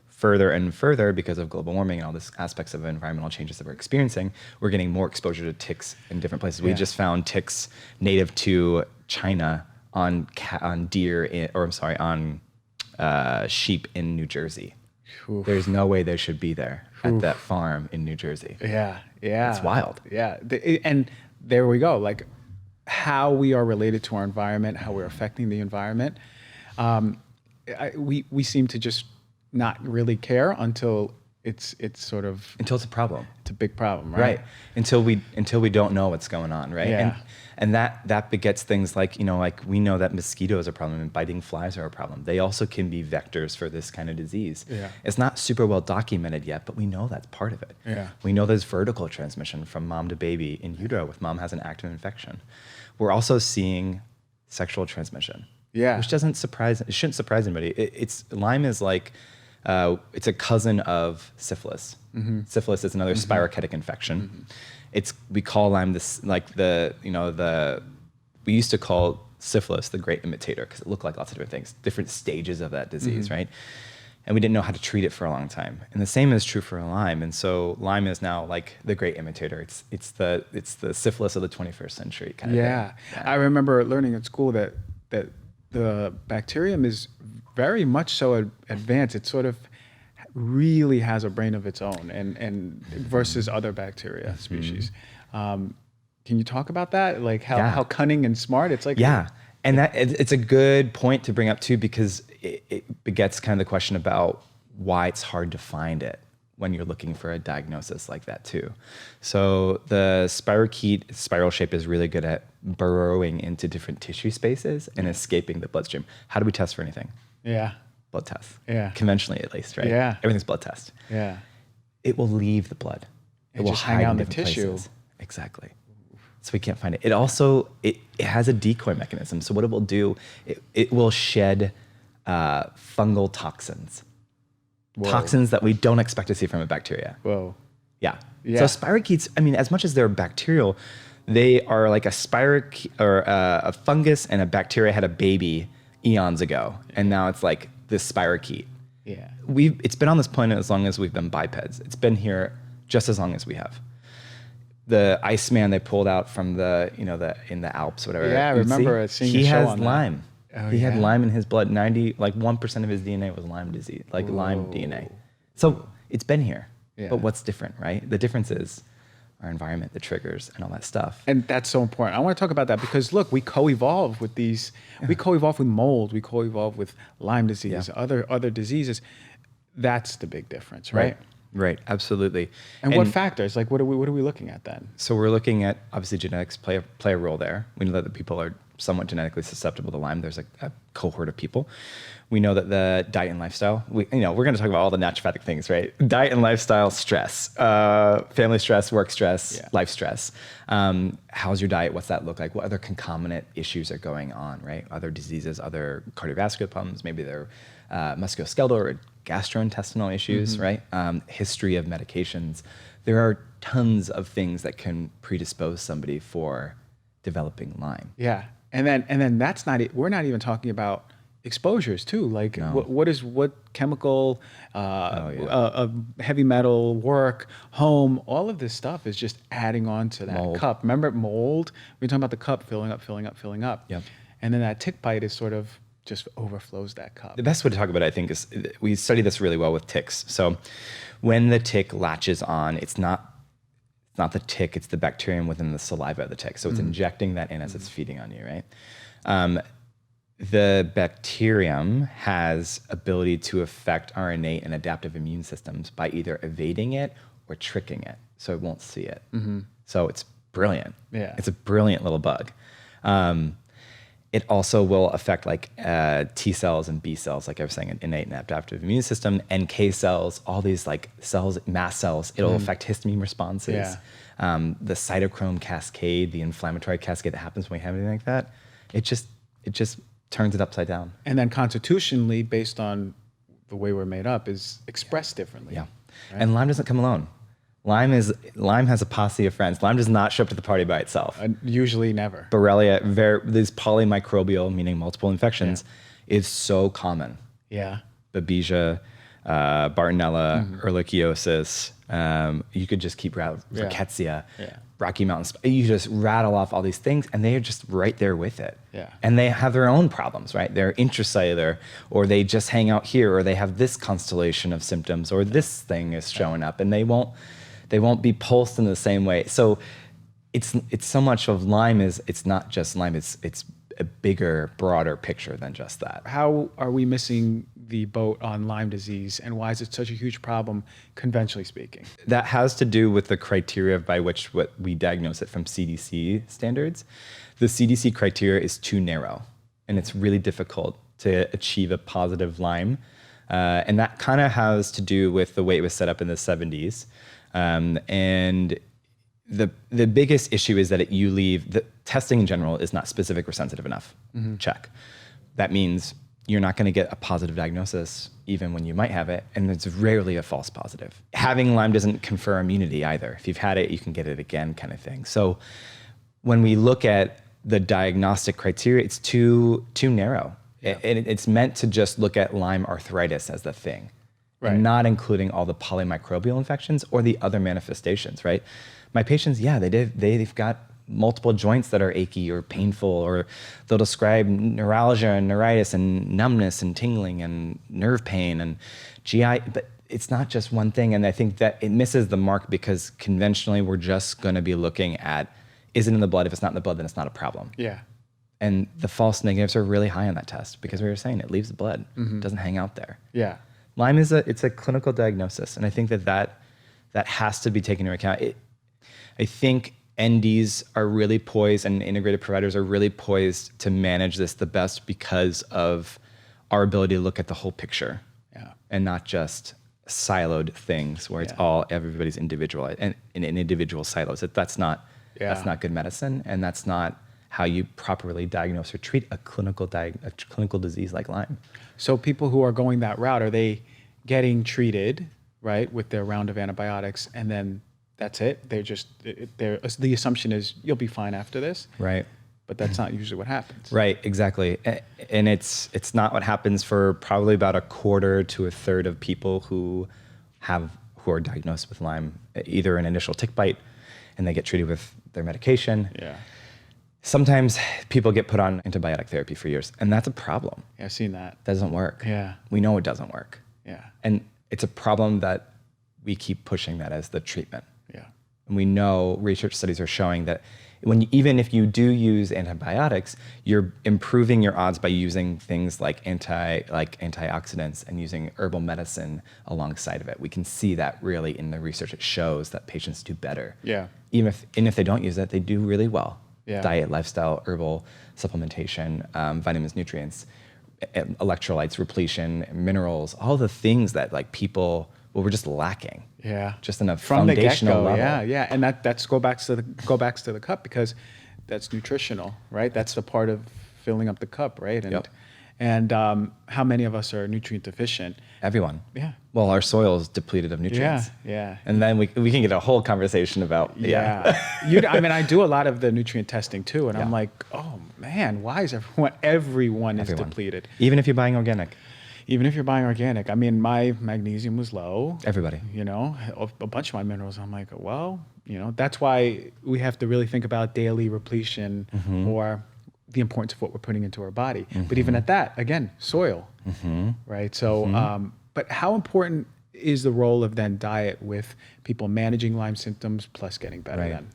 further and further because of global warming and all these aspects of environmental changes that we're experiencing, we're getting more exposure to ticks in different places. We just found ticks native to China on sheep in New Jersey. Oof. There's no way they should be there at that farm in New Jersey.
Yeah.
It's wild.
Yeah. And there we go. Like how we are related to our environment, how we're affecting the environment. We seem to just not really care until it's a
problem.
It's a big problem, right?
Until we don't know what's going on, right?
Yeah.
And that begets things like, we know that mosquitoes are a problem and biting flies are a problem. They also can be vectors for this kind of disease.
Yeah.
It's not super well documented yet, but we know that's part of it.
Yeah.
We know there's vertical transmission from mom to baby in utero if mom has an active infection. We're also seeing sexual transmission.
Yeah.
Which shouldn't surprise anybody. Lyme is like, it's a cousin of syphilis. Mm-hmm. Syphilis is another spirochetic infection. Mm-hmm. We call Lyme this, like we used to call syphilis the great imitator because it looked like lots of different things, different stages of that disease, right? And we didn't know how to treat it for a long time. And the same is true for Lyme. And so Lyme is now like the great imitator. It's the syphilis of the 21st century kind of thing.
Yeah. I remember learning at school that the bacterium is very much so advanced. It sort of really has a brain of its own, and versus other bacteria species. Can you talk about that? Like how cunning and smart it's like?
Yeah, and it's a good point to bring up too, because it begets kind of the question about why it's hard to find it. when you're looking for a diagnosis like that too. So the spirochete spiral shape is really good at burrowing into different tissue spaces and escaping the bloodstream. How do we test for anything?
Yeah.
Blood test.
Yeah.
Conventionally, at least, right?
Yeah.
Everything's blood test.
Yeah.
It will leave the blood. It will
just
hide
hang out
in
in the
different
tissue.
places. Exactly. So we can't find it. It also, it has a decoy mechanism. So what it will do, it will shed fungal toxins.
Whoa.
Toxins that we don't expect to see from a bacteria.
Whoa.
Yeah.
Yeah.
So spirochetes, I mean, as much as they're bacterial, they are like a a fungus and a bacteria had a baby eons ago. And now it's like this spirochete.
Yeah.
It's been on this planet as long as we've been bipeds. It's been here just as long as we have. The Iceman they pulled out from in the Alps, whatever.
Yeah, I remember seeing
he
a show
has
on that.
Lyme.
Oh,
he had
yeah?
Lyme in his blood. 1% of his DNA was Lyme disease, Lyme DNA. So it's been here.
Yeah.
But what's different, right? The difference is our environment, the triggers, and all that stuff.
And that's so important. I want to talk about that because look, we co-evolve with these. We co-evolve with mold. We co-evolve with Lyme disease, other diseases. That's the big difference, right?
Right. Absolutely.
And what factors? Like, what are we looking at then?
So we're looking at, obviously, genetics play a role there. We know that the people are somewhat genetically susceptible to Lyme. There's a cohort of people. We know that the diet and lifestyle, we're going to talk about all the naturopathic things, right? Diet and lifestyle, stress, family stress, work stress, life stress. How's your diet? What's that look like? What other concomitant issues are going on, right? Other diseases, other cardiovascular problems, maybe they're musculoskeletal or gastrointestinal issues, right? History of medications. There are tons of things that can predispose somebody for developing Lyme.
Yeah, and then that's not it. We're not even talking about exposures too. Like what chemical, heavy metal, work, home, all of this stuff is just adding on to that
Mold.
cup. Remember mold? We were talking about the cup filling up.
Yep.
And then that tick bite is sort of just overflows that cup.
The best way to talk about it, I think, is we study this really well with ticks. So when the tick latches on, it's not the tick, it's the bacterium within the saliva of the tick. So it's injecting that in as it's feeding on you, right? The bacterium has ability to affect our innate and adaptive immune systems by either evading it or tricking it, so it won't see it. So it's brilliant.
Yeah.
It's a brilliant little bug. It also will affect T cells and B cells, like I was saying, an innate and adaptive immune system, NK cells, all these cells, mast cells. It'll affect histamine responses.
Yeah.
The cytochrome cascade, the inflammatory cascade that happens when we have anything like that, it just turns it upside down.
And then constitutionally, based on the way we're made up, is expressed differently.
Yeah.
Right?
And Lyme doesn't come alone. Lyme has a posse of friends. Lyme does not show up to the party by itself.
Usually never.
Borrelia, these polymicrobial, meaning multiple infections, is so common.
Yeah.
Babesia, Bartonella, Ehrlichiosis. You could just keep Rickettsia, Rocky Mountain. You just rattle off all these things, and they are just right there with it.
Yeah.
And they have their own problems, right? They're intracellular, or they just hang out here, or they have this constellation of symptoms, or this thing is showing up, and they won't be pulsed in the same way. So it's so much of Lyme it's not just Lyme, it's a bigger, broader picture than just that.
How are we missing the boat on Lyme disease, and why is it such a huge problem, conventionally speaking?
That has to do with the criteria by which we diagnose it from CDC standards. The CDC criteria is too narrow, and it's really difficult to achieve a positive Lyme. And that kind of has to do with the way it was set up in the 70s. And the biggest issue is that the testing in general is not specific or sensitive enough. Check. That means you're not going to get a positive diagnosis even when you might have it, and it's rarely a false positive. Having Lyme doesn't confer immunity either. If you've had it, you can get it again, kind of thing. So when we look at the diagnostic criteria, it's too narrow. Yeah. It's meant to just look at Lyme arthritis as the thing. Right. And not including all the polymicrobial infections or the other manifestations, right? My patients, they've got multiple joints that are achy or painful, or they'll describe neuralgia and neuritis and numbness and tingling and nerve pain and GI, but it's not just one thing. And I think that it misses the mark because conventionally we're just going to be looking at, is it in the blood? If it's not in the blood, then it's not a problem.
Yeah.
And the false negatives are really high on that test because we were saying it leaves the blood. It doesn't hang out there.
Yeah.
Lyme it's a clinical diagnosis, and I think that has to be taken into account. I think NDs are really poised, and integrated providers are really poised to manage this the best because of our ability to look at the whole picture, and not just siloed things where it's all everybody's individual and in individual silos. That's not good medicine, and that's not how you properly diagnose or treat a clinical disease like Lyme. So
people who are going that route, are they getting treated, right, with their round of antibiotics, and then that's it? The assumption is you'll be fine after this,
right?
But that's not usually what happens.
Right, exactly. And it's not what happens for probably about a quarter to a third of people who are diagnosed with Lyme, either an initial tick bite and they get treated with their medication.
Yeah.
Sometimes people get put on antibiotic therapy for years, and that's a problem.
Yeah, I've seen that.
Doesn't work.
Yeah.
We know it doesn't work.
Yeah.
And it's a problem that we keep pushing that as the treatment.
Yeah.
And we know research studies are showing that even if you do use antibiotics, you're improving your odds by using things like antioxidants and using herbal medicine alongside of it. We can see that really in the research. It shows that patients do better.
Yeah.
Even if they don't use it, they do really well.
Yeah.
Diet, lifestyle, herbal supplementation, vitamins, nutrients, electrolytes, repletion, minerals, all the things that we're just lacking.
Yeah.
Just in a
From
foundational
the get-go,
level.
Yeah. And that's go back to the cup, because that's nutritional, right? That's the part of filling up the cup, right? And
Yep.
and how many of us are nutrient deficient?
Everyone.
Yeah.
Well, our soil is depleted of nutrients.
Yeah.
And then we can get a whole conversation about
I do a lot of the nutrient testing too, and I'm like, oh man, why is everyone is depleted?
Even if you're buying organic.
Even if you're buying organic. I mean, my magnesium was low.
Everybody.
A bunch of my minerals. I'm like, well, that's why we have to really think about daily repletion or the importance of what we're putting into our body. But even at that, again, soil, right? So, but how important is the role of then diet with people managing Lyme symptoms plus getting better then?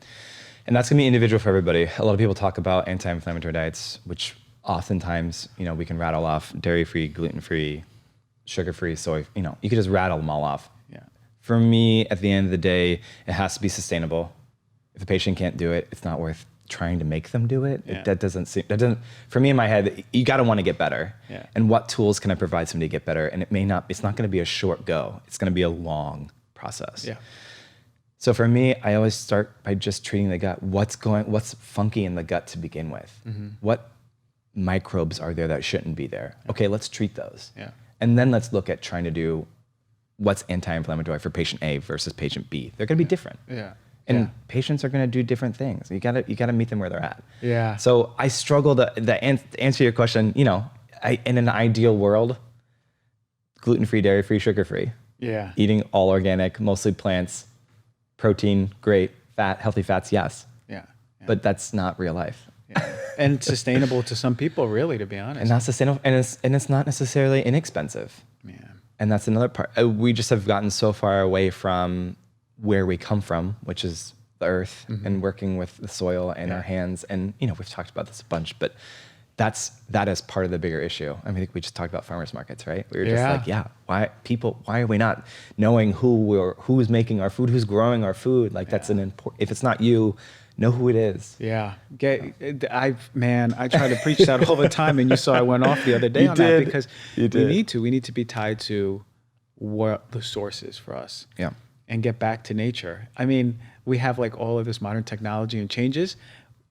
And that's going to be individual for everybody. A lot of people talk about anti-inflammatory diets, which oftentimes, we can rattle off dairy-free, gluten-free, sugar-free, soy, you could just rattle them all off.
Yeah.
For me, at the end of the day, it has to be sustainable. If a patient can't do it, it's not worth trying to make them do it.
Yeah.
That doesn't, for me in my head, you got to want to get better.
Yeah.
And what tools can I provide somebody to get better? And it's not going to be a short go. It's going to be a long process.
Yeah.
So for me, I always start by just treating the gut. What's funky in the gut to begin with? What microbes are there that shouldn't be there? Okay, let's treat those.
Yeah.
And then let's look at trying to do what's anti-inflammatory for patient A versus patient B. They're going to be different.
Yeah.
And patients are going to do different things. You got to meet them where they're at.
Yeah.
So I struggle to answer your question. In an ideal world, gluten-free, dairy-free, sugar-free.
Yeah.
Eating all organic, mostly plants, protein, great, healthy fats, yes.
Yeah.
But that's not real life.
Yeah. And sustainable to some people, really, to be honest.
And not sustainable, and it's not necessarily inexpensive.
Yeah.
And that's another part. We just have gotten so far away from where we come from, which is the earth, and working with the soil and our hands. And we've talked about this a bunch, but that is part of the bigger issue. I mean, we just talked about farmers markets, right? We were just why are we not knowing who's making our food, who's growing our food? That's an important. If it's not you, know who it is.
Yeah. I try to preach that all the time, and you saw I went off the other day on that, because we need to be tied to what the source is for us.
Yeah.
And get back to nature. I mean, we have all of this modern technology and changes.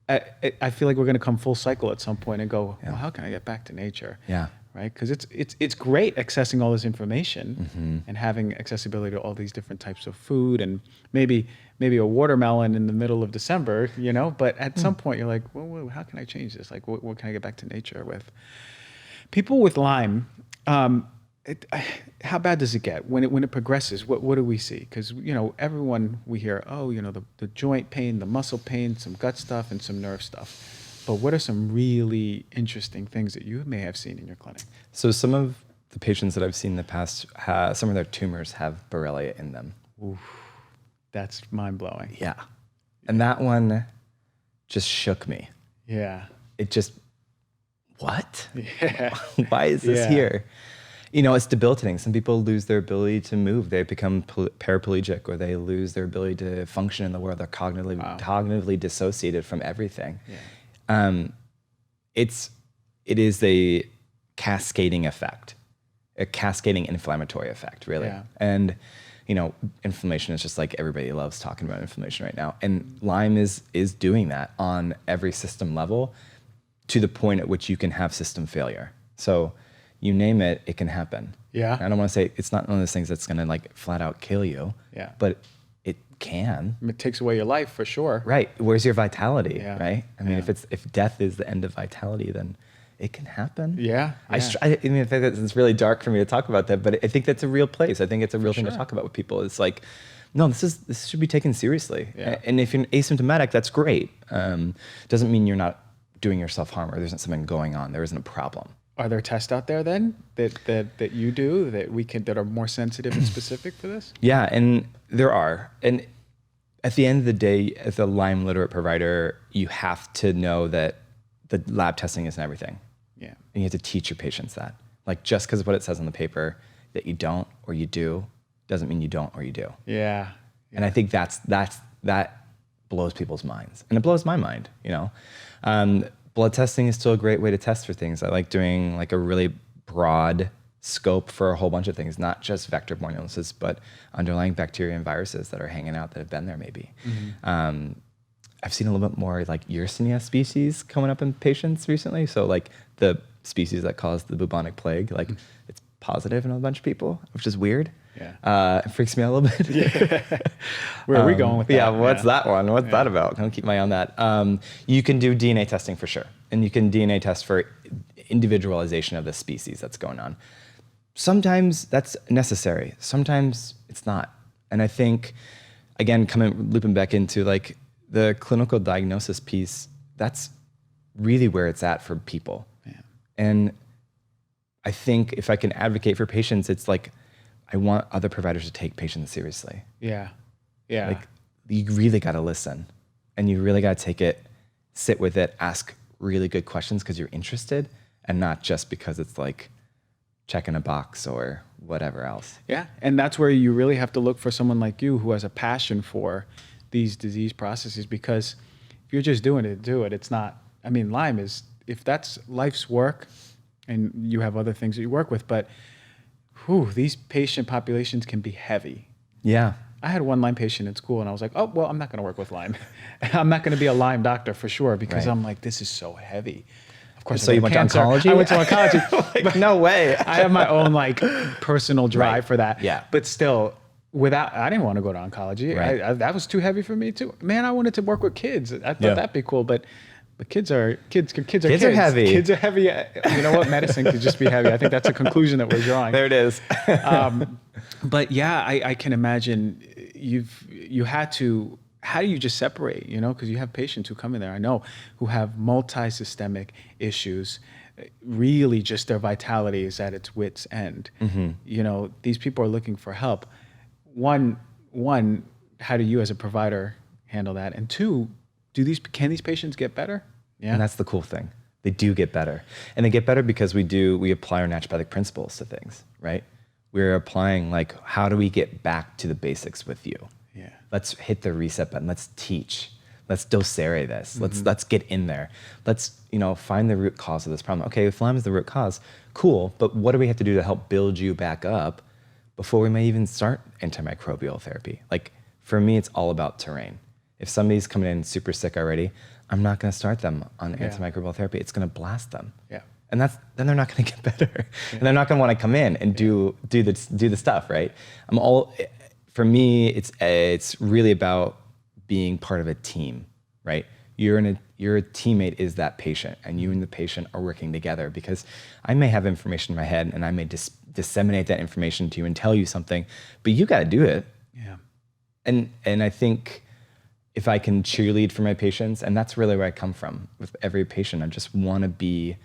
I feel like we're going to come full cycle at some point and go, well, how can I get back to nature?
Yeah.
Right? Because it's great accessing all this information and having accessibility to all these different types of food, and maybe a watermelon in the middle of December, but at some point you're like, well, how can I change this? What can I get back to nature with? People with Lyme, how bad does it get when it progresses? What do we see? Because everyone, we hear, the joint pain, the muscle pain, some gut stuff, and some nerve stuff. But what are some really interesting things that you may have seen in your clinic?
So some of the patients that I've seen in the past, some of their tumors have Borrelia in them.
Oof, that's mind blowing.
Yeah, and that one just shook me.
Yeah.
It just, what?
Yeah.
Why is this here? It's debilitating. Some people lose their ability to move. They become paraplegic, or they lose their ability to function in the world. They're cognitively dissociated from everything. Yeah. It is a cascading effect, a cascading inflammatory effect, really. Yeah. And inflammation is just like, everybody loves talking about inflammation right now. And Lyme is doing that on every system level, to the point at which you can have system failure. So you name it, it can happen. Yeah. I don't want to say it's not one of those things that's going to like flat out kill you. Yeah. But it can.
It takes away your life for sure.
Right. Where's your vitality? Yeah. Right. I mean, if death is the end of vitality, then it can happen. Yeah. I mean, I think it's really dark for me to talk about that, but I think that's a real place. I think it's a real thing to talk about with people. It's like, no, this should be taken seriously. Yeah. And if you're asymptomatic, that's great. Doesn't mean you're not doing yourself harm, or there isn't something going on. There isn't a problem. Are there tests out there then that you do that are more sensitive and specific for this? Yeah, and there are. And at the end of the day, as a Lyme literate provider, you have to know that the lab testing isn't everything. Yeah. And you have to teach your patients that. Like, just because of what it says on the paper that you don't or you do doesn't mean you don't or you do. Yeah. And I think that blows people's minds. And it blows my mind, Blood testing is still a great way to test for things. I like doing like a really broad scope for a whole bunch of things, not just vector-borne illnesses, but underlying bacteria and viruses that are hanging out that have been there maybe. Mm-hmm. I've seen a little bit more like Yersinia species coming up in patients recently. So like the species that cause the bubonic plague, like it's positive in a bunch of people, which is weird. Yeah. It freaks me out a little bit. Yeah. Where are we going with that? Yeah, what's that one? What's that about? I'm gonna keep my eye on that. You can do DNA testing for sure. And you can DNA test for individualization of the species that's going on. Sometimes that's necessary. Sometimes it's not. And I think, again, looping back into like the clinical diagnosis piece, that's really where it's at for people. Yeah. And I think if I can advocate for patients, it's like, I want other providers to take patients seriously. Yeah. Yeah. Like, you really got to listen, and you really got to take it, sit with it, ask really good questions because you're interested, and not just because it's like checking a box or whatever else. Yeah. And that's where you really have to look for someone like you who has a passion for these disease processes, because if you're just doing it, do it. It's not, I mean, Lyme is, if that's life's work and you have other things that you work with, but these patient populations can be heavy. Yeah. I had one Lyme patient in school, and I was like, oh, well, I'm not going to work with Lyme. I'm not going to be a Lyme doctor for sure, because I'm like, this is so heavy. Of course. So you went to oncology? I went to oncology. Like, no way. I have my own like personal drive for that. Yeah. But still, I didn't want to go to oncology. Right. That was too heavy for me too. Man, I wanted to work with kids. I thought that'd be cool, but kids are kids. Kids are heavy. Kids are heavy. You know what? Medicine could just be heavy. I think that's a conclusion that we're drawing. There it is. But yeah, I can imagine you had to. How do you just separate? Because you have patients who come in there, I know, who have multi-systemic issues. Really, just their vitality is at its wit's end. Mm-hmm. These people are looking for help. One, how do you as a provider handle that? And two, can these patients get better? Yeah. And that's the cool thing. They do get better. And they get better because we apply our naturopathic principles to things, right? We're applying like, how do we get back to the basics with you? Yeah. Let's hit the reset button. Let's teach. Let's docere this. Mm-hmm. Let's get in there. Let's, find the root cause of this problem. Okay, if Lyme is the root cause, cool. But what do we have to do to help build you back up before we may even start antimicrobial therapy? Like, for me, it's all about terrain. If somebody's coming in super sick already, I'm not going to start them on antimicrobial therapy. It's going to blast them. Yeah. And then they're not going to get better. Yeah. And they're not going to want to come in and do the stuff, right? For me, it's really about being part of a team, right? Your teammate is that patient, and you and the patient are working together, because I may have information in my head and I may disseminate that information to you and tell you something, but you got to do it. Yeah. And I think if I can cheerlead for my patients, and that's really where I come from with every patient, I just want to be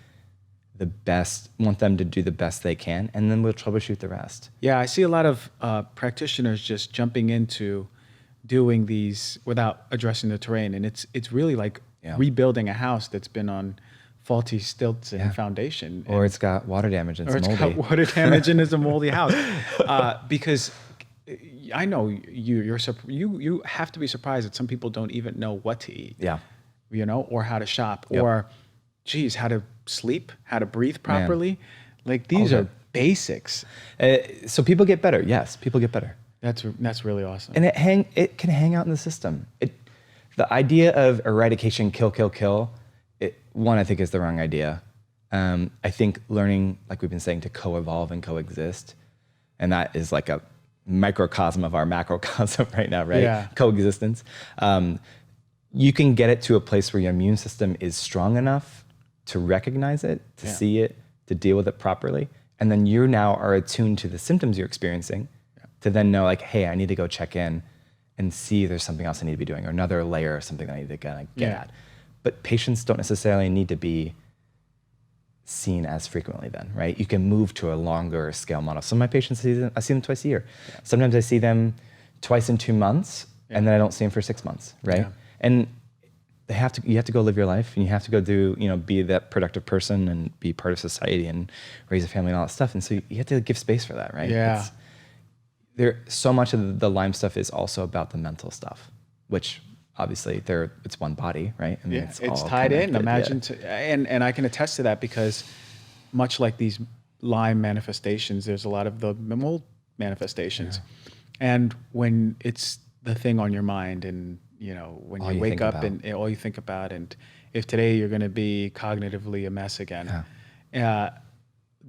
the best, want them to do the best they can, and then we'll troubleshoot the rest. Yeah, I see a lot of practitioners just jumping into doing these without addressing the terrain, and it's really like rebuilding a house that's been on
faulty stilts and foundation.
Or it's got water damage and it's moldy.
Or it's got water damage and it's a moldy house. Because I know you have to be surprised that some people don't even know what to eat.
Yeah.
You know, or how to shop, or geez, how to sleep, how to breathe properly. Man. Like these are basics.
So people get better. Yes, people get better.
That's really awesome.
And it can hang out in the system. The idea of eradication, kill, one, I think is the wrong idea. I think learning, like we've been saying, to co-evolve and coexist, and that is like a microcosm of our macrocosm right now, right?
Yeah.
Coexistence. You can get it to a place where your immune system is strong enough to recognize it, to see it, to deal with it properly. And then you now are attuned to the symptoms you're experiencing to then know like, hey, I need to go check in and see if there's something else I need to be doing, or another layer of something that I need to get at. But patients don't necessarily need to be seen as frequently then, right? You can move to a longer scale model. Some of my patients, I see them twice a year. Yeah. Sometimes I see them twice in 2 months, and then I don't see them for 6 months, right? Yeah. And you have to go live your life, and you have to go be that productive person and be part of society and raise a family and all that stuff. And so you have to give space for that, right?
Yeah.
So much of the Lyme stuff is also about the mental stuff, which obviously it's one body, right? I mean,
it's tied in. Imagine, and I can attest to that because much like these Lyme manifestations, there's a lot of the mold manifestations. Yeah. And when it's the thing on your mind, and when you wake up and all you think about, and if today you're going to be cognitively a mess again,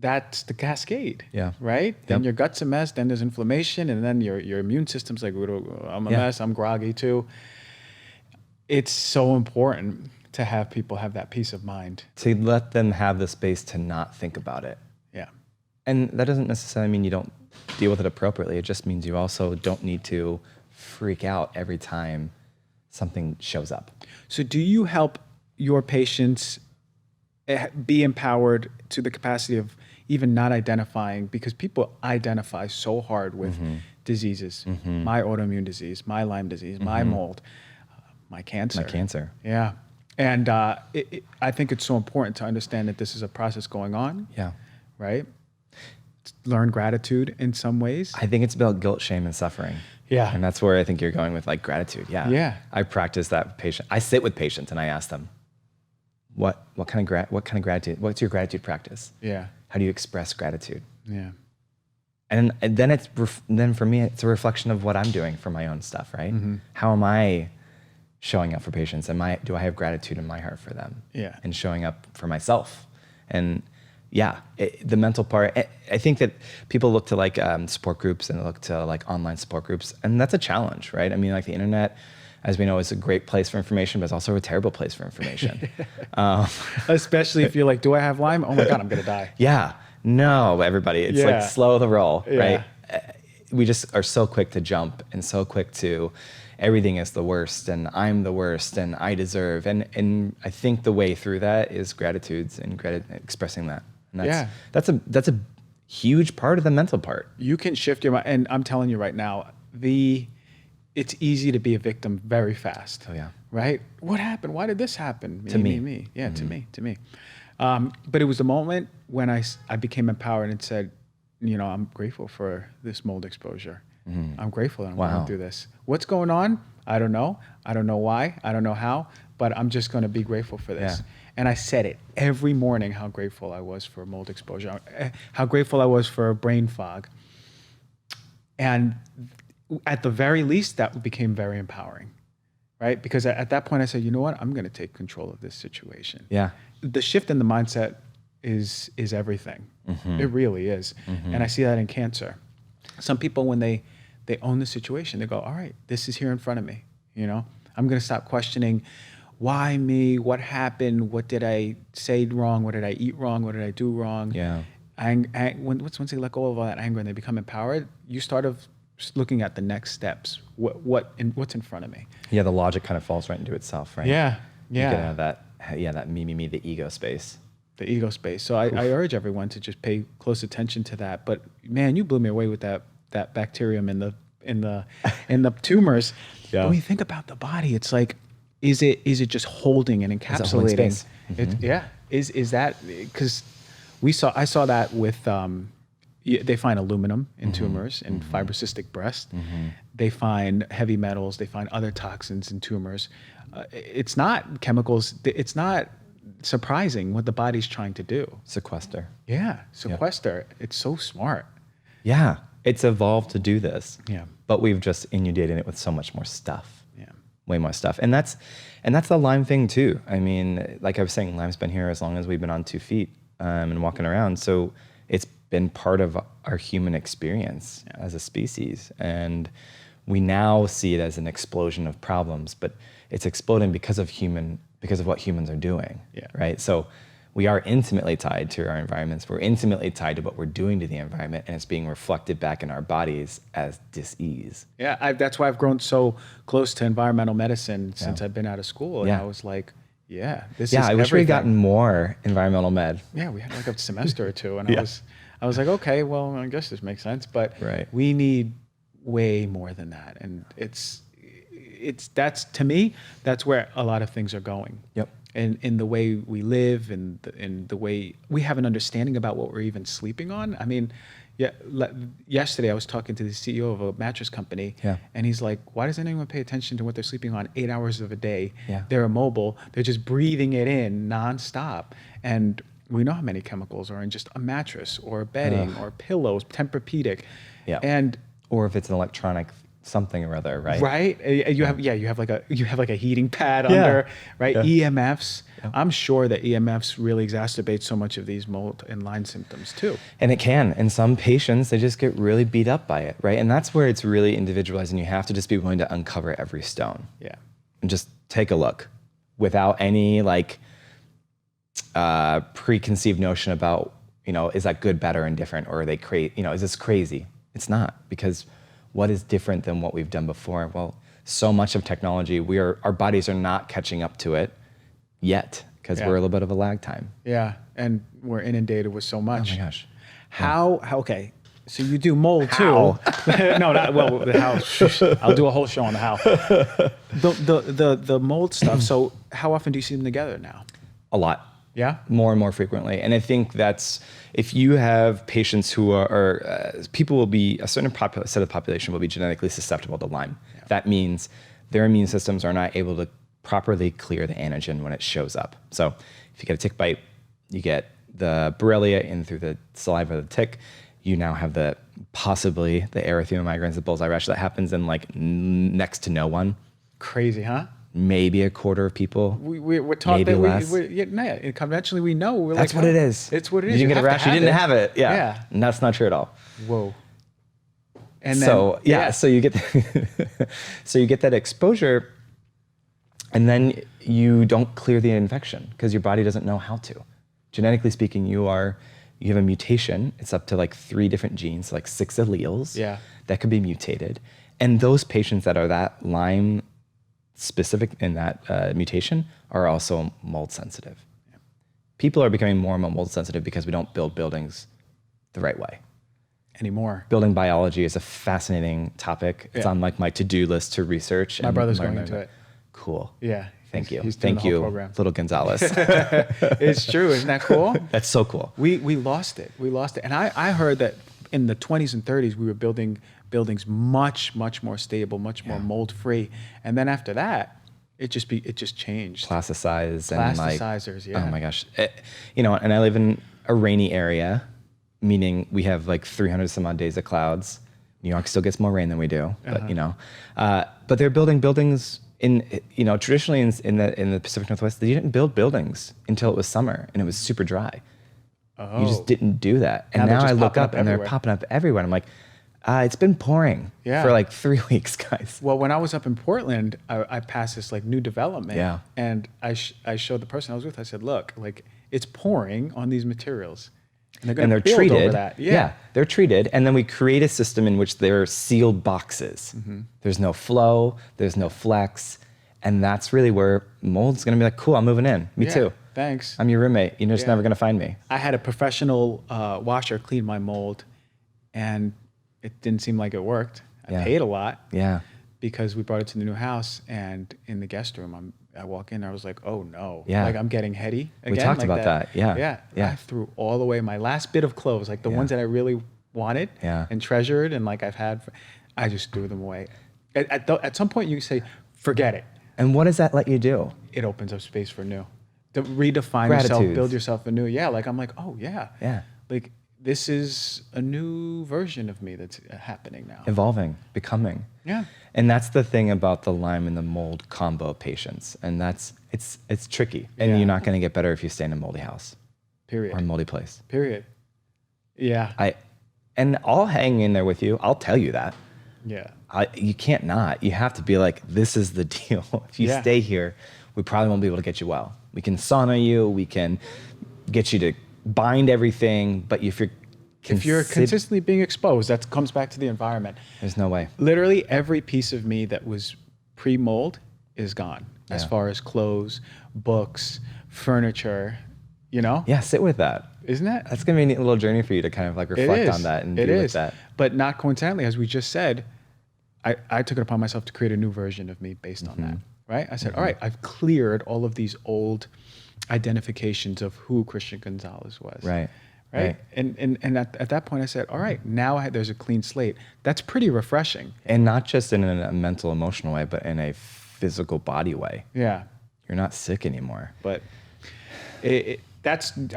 that's the cascade, right? Then your gut's a mess, then there's inflammation, and then your immune system's like, I'm a mess, I'm groggy too. It's so important to have people have that peace of mind.
To let them have the space to not think about it.
Yeah.
And that doesn't necessarily mean you don't deal with it appropriately. It just means you also don't need to freak out every time something shows up.
So do you help your patients be empowered to the capacity of even not identifying, because people identify so hard with diseases, my autoimmune disease, my Lyme disease, my mold, my cancer. Yeah. And I think it's so important to understand that this is a process going on.
Yeah.
Right? Learn gratitude in some ways.
I think it's about guilt, shame, and suffering.
Yeah.
And that's where I think you're going with like gratitude. Yeah.
Yeah.
I practice that with patients. I sit with patients and I ask them, what kind of gratitude, what's your gratitude practice?
Yeah.
How do you express gratitude?
Yeah.
And then then for me, it's a reflection of what I'm doing for my own stuff, right? How am I showing up for patients? Do I have gratitude in my heart for them?
Yeah.
And showing up for myself. And the mental part, I think that people look to like support groups and look to like online support groups, and that's a challenge, right? I mean, like the internet, as we know, is a great place for information, but it's also a terrible place for information.
Especially if you're like, do I have Lyme? Oh my God, I'm gonna die.
Yeah. No, everybody, it's like slow the roll, right? We just are so quick to jump and so quick to everything is the worst and I'm the worst and I deserve. And I think the way through that is gratitudes and expressing that. And that's a huge part of the mental part.
You can shift your mind. And I'm telling you right now, it's easy to be a victim very fast.
Oh yeah.
Right? What happened? Why did this happen? Me. Yeah, to me. But it was the moment when I became empowered and said, I'm grateful for this mold exposure. I'm grateful that I'm going through this. What's going on? I don't know. I don't know why. I don't know how, but I'm just going to be grateful for this. Yeah. And I said it every morning, how grateful I was for mold exposure, how grateful I was for brain fog. And at the very least, that became very empowering, right? Because at that point I said, you know what? I'm going to take control of this situation.
Yeah.
The shift in the mindset is everything. It really is. And I see that in cancer. Some people, when they own the situation, they go, all right, this is here in front of me. I'm going to stop questioning why me, what happened, what did I say wrong, what did I eat wrong, what did I do wrong?
Yeah.
Once they let go of all that anger and they become empowered, you start looking at the next steps. What's in front of me?
Yeah, the logic kind of falls right into itself, right?
Yeah.
You get out of that me, the ego space.
The ego space. So I urge everyone to just pay close attention to that. But man, you blew me away with that bacterium in the tumors. Yeah. When you think about the body, it's like, is it just holding and encapsulating? Is that because I saw that with they find aluminum in tumors and fibrocystic breast. They find heavy metals. They find other toxins in tumors. It's not chemicals. It's not surprising what the body's trying to do.
Sequester.
Yeah, sequester. Yep. It's so smart.
Yeah, it's evolved to do this.
Yeah,
but we've just inundated it with so much more stuff.
Yeah,
way more stuff, and that's the Lyme thing too. I mean, like I was saying, Lyme's been here as long as we've been on 2 feet and walking around. So it's been part of our human experience as a species, and we now see it as an explosion of problems. But it's exploding because of what humans are doing. Yeah. Right. So we are intimately tied to our environments. We're intimately tied to what we're doing to the environment, and it's being reflected back in our bodies as dis-ease.
Yeah, that's why I've grown so close to environmental medicine since I've been out of school. And I was like, this is
I wish we had gotten more environmental med.
Yeah, we had like a semester or two, and I was like, okay, well, I guess this makes sense, but we need way more than that, and that's to me, that's where a lot of things are going. Yep. And in the way we live, and in the way we have an understanding about what we're even sleeping on. I mean, yesterday I was talking to the CEO of a mattress company, and he's like, why doesn't anyone pay attention to what they're sleeping on 8 hours of a day? Yeah. They're immobile. They're just breathing it in nonstop. And we know how many chemicals are in just a mattress or bedding or pillows, Tempur-Pedic. Yeah.
Or if it's an electronic something or other, right?
Right. You have like a heating pad under, right? Yeah. EMFs. Yeah. I'm sure that EMFs really exacerbate so much of these mold and Lyme symptoms too.
And it can. And some patients, they just get really beat up by it, right? And that's where it's really individualized, and you have to just be willing to uncover every stone. Yeah. And just take a look without any preconceived notion about, is that good, bad, or indifferent, or are they is this crazy? It's not, because what is different than what we've done before? Well, so much of technology, our bodies are not catching up to it yet, because we're a little bit of a lag time.
Yeah, and we're inundated with so much.
Oh my gosh.
How okay, so you do mold too. No, not well, the how. I'll do a whole show on the how. The mold stuff, so how often do you see them together now?
A lot.
Yeah?
More and more frequently. And I think that's, if you have patients who people will be, a certain set of the population will be genetically susceptible to Lyme. Yeah. That means their immune systems are not able to properly clear the antigen when it shows up. So if you get a tick bite, you get the Borrelia in through the saliva of the tick, you now have possibly the erythema migrans, the bullseye rash that happens in next to no one.
Crazy, huh?
Maybe a quarter of people.
We're taught
maybe
that
less.
Conventionally we know. We're
that's what it is.
It's what it is.
You didn't get a rash, you didn't have it. Yeah. And that's not true at all.
Whoa.
And then, so you get so you get that exposure, and then you don't clear the infection because your body doesn't know how to. Genetically speaking, you have a mutation. It's up to 3 different genes, 6 alleles that could be mutated. And those patients that are that Lyme specific in that mutation are also mold sensitive. Yeah. People are becoming more and more mold sensitive because we don't build buildings the right way
anymore.
Building biology is a fascinating topic. It's on my to-do list to research.
My brother's going into it.
Cool.
Yeah.
Thank you.
He's
Thank you, little Gonzalez.
It's true. Isn't that cool?
That's so cool.
We lost it. And I heard that in the 20s and 30s, we were building buildings much, much more stable, much more mold free. And then after that, it just changed.
Plasticizers,
yeah.
Oh my gosh. And I live in a rainy area, meaning we have 300 some odd days of clouds. New York still gets more rain than we do, but they're building buildings traditionally in the Pacific Northwest, they didn't build buildings until it was summer and it was super dry. Oh. You just didn't do that. And now I look up and they're popping up everywhere. I'm like, it's been pouring for 3 weeks, guys.
Well, when I was up in Portland, I passed this new development, and I showed the person I was with. I said, "Look, it's pouring on these materials, and they're treated over that."
Yeah, they're treated, and then we create a system in which they're sealed boxes. Mm-hmm. There's no flow, there's no flex, and that's really where mold's going to be cool. I'm moving in. Me too.
Thanks.
I'm your roommate. You're just never going to find me.
I had a professional washer clean my mold, and it didn't seem like it worked. I paid a lot.
Yeah.
Because we brought it to the new house, and in the guest room, I walk in, I was like, oh no.
Yeah.
Like I'm getting heady again.
We talked
like
about that. Yeah.
I threw all away my last bit of clothes, like the ones that I really wanted and treasured and like I've had, I just threw them away. At some point you say, forget it.
And what does that let you do?
It opens up space for new. To redefine yourself, build yourself anew. Yeah, like I'm like, oh yeah. Like this is a new version of me that's happening now.
Evolving, becoming.
Yeah.
And that's the thing about the Lyme and the mold combo of patients. And it's tricky. And you're not going to get better if you stay in a moldy house.
Period.
Or a moldy place.
Period. Yeah.
And I'll hang in there with you. I'll tell you that.
Yeah.
You can't not. You have to be like, this is the deal. If you stay here, we probably won't be able to get you well. We can sauna you. We can get you to bind everything. But if you're
consistently being exposed, that comes back to the environment.
There's no way.
Literally every piece of me that was pre-mold is gone. As far as clothes, books, furniture, you know?
Yeah, sit with that.
Isn't it?
That's going to be a neat little journey for you to kind of like reflect on that and deal with that.
But not coincidentally, as we just said, I took it upon myself to create a new version of me based on that, right? I said, all right, I've cleared all of these old identifications of who Christian Gonzalez was.
Right.
And at that point I said, all right, now there's a clean slate. That's pretty refreshing.
And not just in a mental, emotional way, but in a physical body way.
Yeah.
You're not sick anymore.
But I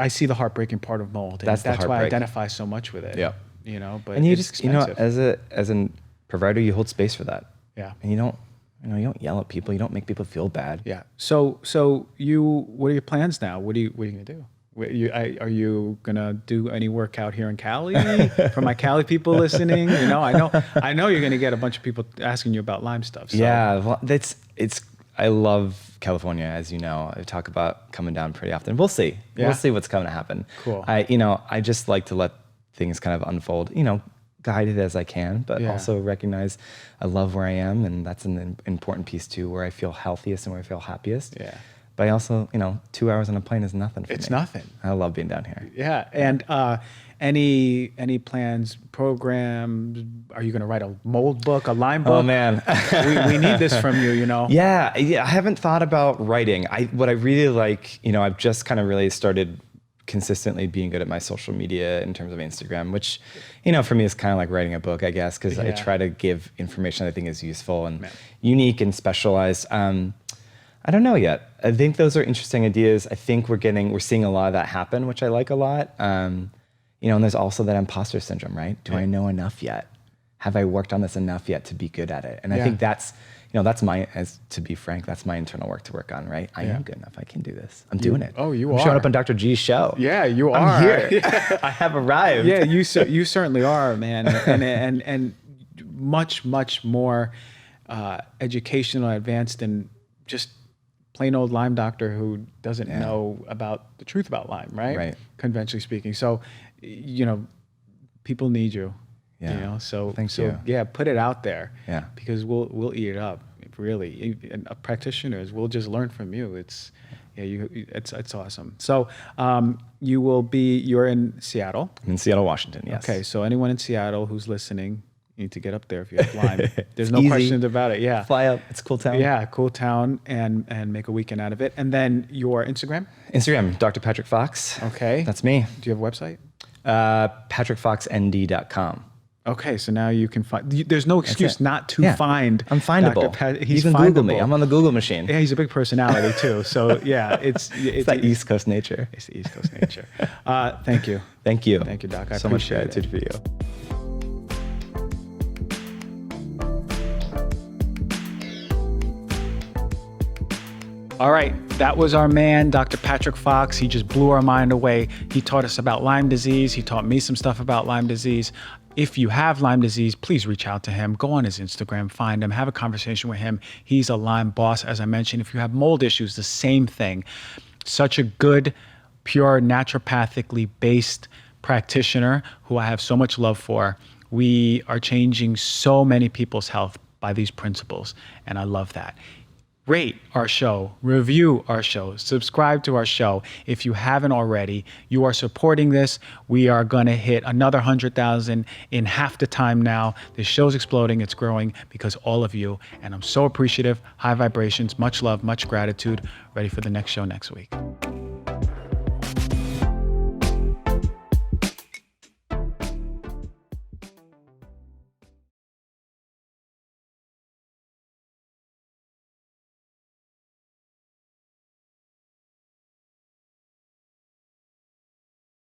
see the heartbreaking part of mold. That's why I identify so much with it.
Yeah.
You know, but
and you
it's
just,
expensive.
as a provider, you hold space for that.
Yeah.
And you don't yell at people. You don't make people feel bad.
Yeah. So what are your plans now? What are you going to do? Are you gonna do any work out here in Cali for my Cali people listening? You know, I know you're gonna get a bunch of people asking you about Lyme stuff. So.
Yeah, well, I love California, as you know. I talk about coming down pretty often. We'll see. Yeah. We'll see what's going to happen.
Cool.
I just like to let things kind of unfold. Guided as I can, but also recognize I love where I am, and that's an important piece too, where I feel healthiest and where I feel happiest. Yeah. But I also, 2 hours on a plane is nothing for me. It's nothing. I love being down here.
Yeah. And any plans, programs? Are you going to write a mold book, a Lyme book?
Oh man,
we need this from you.
Yeah. I haven't thought about writing. What I really like, I've just kind of really started consistently being good at my social media in terms of Instagram, which, for me is kind of like writing a book, I guess, because I try to give information I think is useful and unique and specialized. I don't know yet. I think those are interesting ideas. I think we're seeing a lot of that happen, which I like a lot. And there's also that imposter syndrome, right? Do I know enough yet? Have I worked on this enough yet to be good at it? And I think that's to be frank, that's my internal work to work on, right? I am good enough. I can do this. I'm doing it.
Oh,
I'm showing up on Dr. G's show.
Yeah, you are.
I'm here. I have arrived.
Yeah, you certainly are, man. And much, much more educational, advanced than just plain old Lyme doctor who doesn't know about the truth about Lyme, right? Right. Conventionally speaking. So, people need you. Yeah. So
thank you.
Yeah, put it out there.
Yeah.
Because we'll eat it up. Really, and practitioners, we'll just learn from you. It's awesome. So you're in Seattle.
I'm in Seattle, Washington. Yes.
Okay. So anyone in Seattle who's listening, you need to get up there if you have Lyme. There's no questions about it. Yeah.
Fly up. It's a cool town.
Yeah, cool town, and make a weekend out of it. And then your Instagram?
Instagram, Dr. Patrick Fox.
Okay.
That's me.
Do you have a website?
PatrickFoxND.com.
Okay, so now you can find. There's no excuse not to find.
I'm findable.
He's
you can
findable.
Google me. I'm on the Google machine.
Yeah, he's a big personality too. So yeah, it's
that East Coast nature.
It's the East Coast nature. Thank you.
Thank you.
Thank you, Doc. I
so much gratitude for you.
All right, that was our man, Dr. Patrick Fox. He just blew our mind away. He taught us about Lyme disease. He taught me some stuff about Lyme disease. If you have Lyme disease, please reach out to him. Go on his Instagram, find him, have a conversation with him. He's a Lyme boss, as I mentioned. If you have mold issues, the same thing. Such a good, pure, naturopathically based practitioner who I have so much love for. We are changing so many people's health by these principles, and I love that. rate our show, review our show, subscribe to our show. If you haven't already, you are supporting this. We are going to hit another 100,000 in half the time now. This show's exploding. It's growing because all of you. And I'm so appreciative. High vibrations, much love, much gratitude. Ready for the next show next week.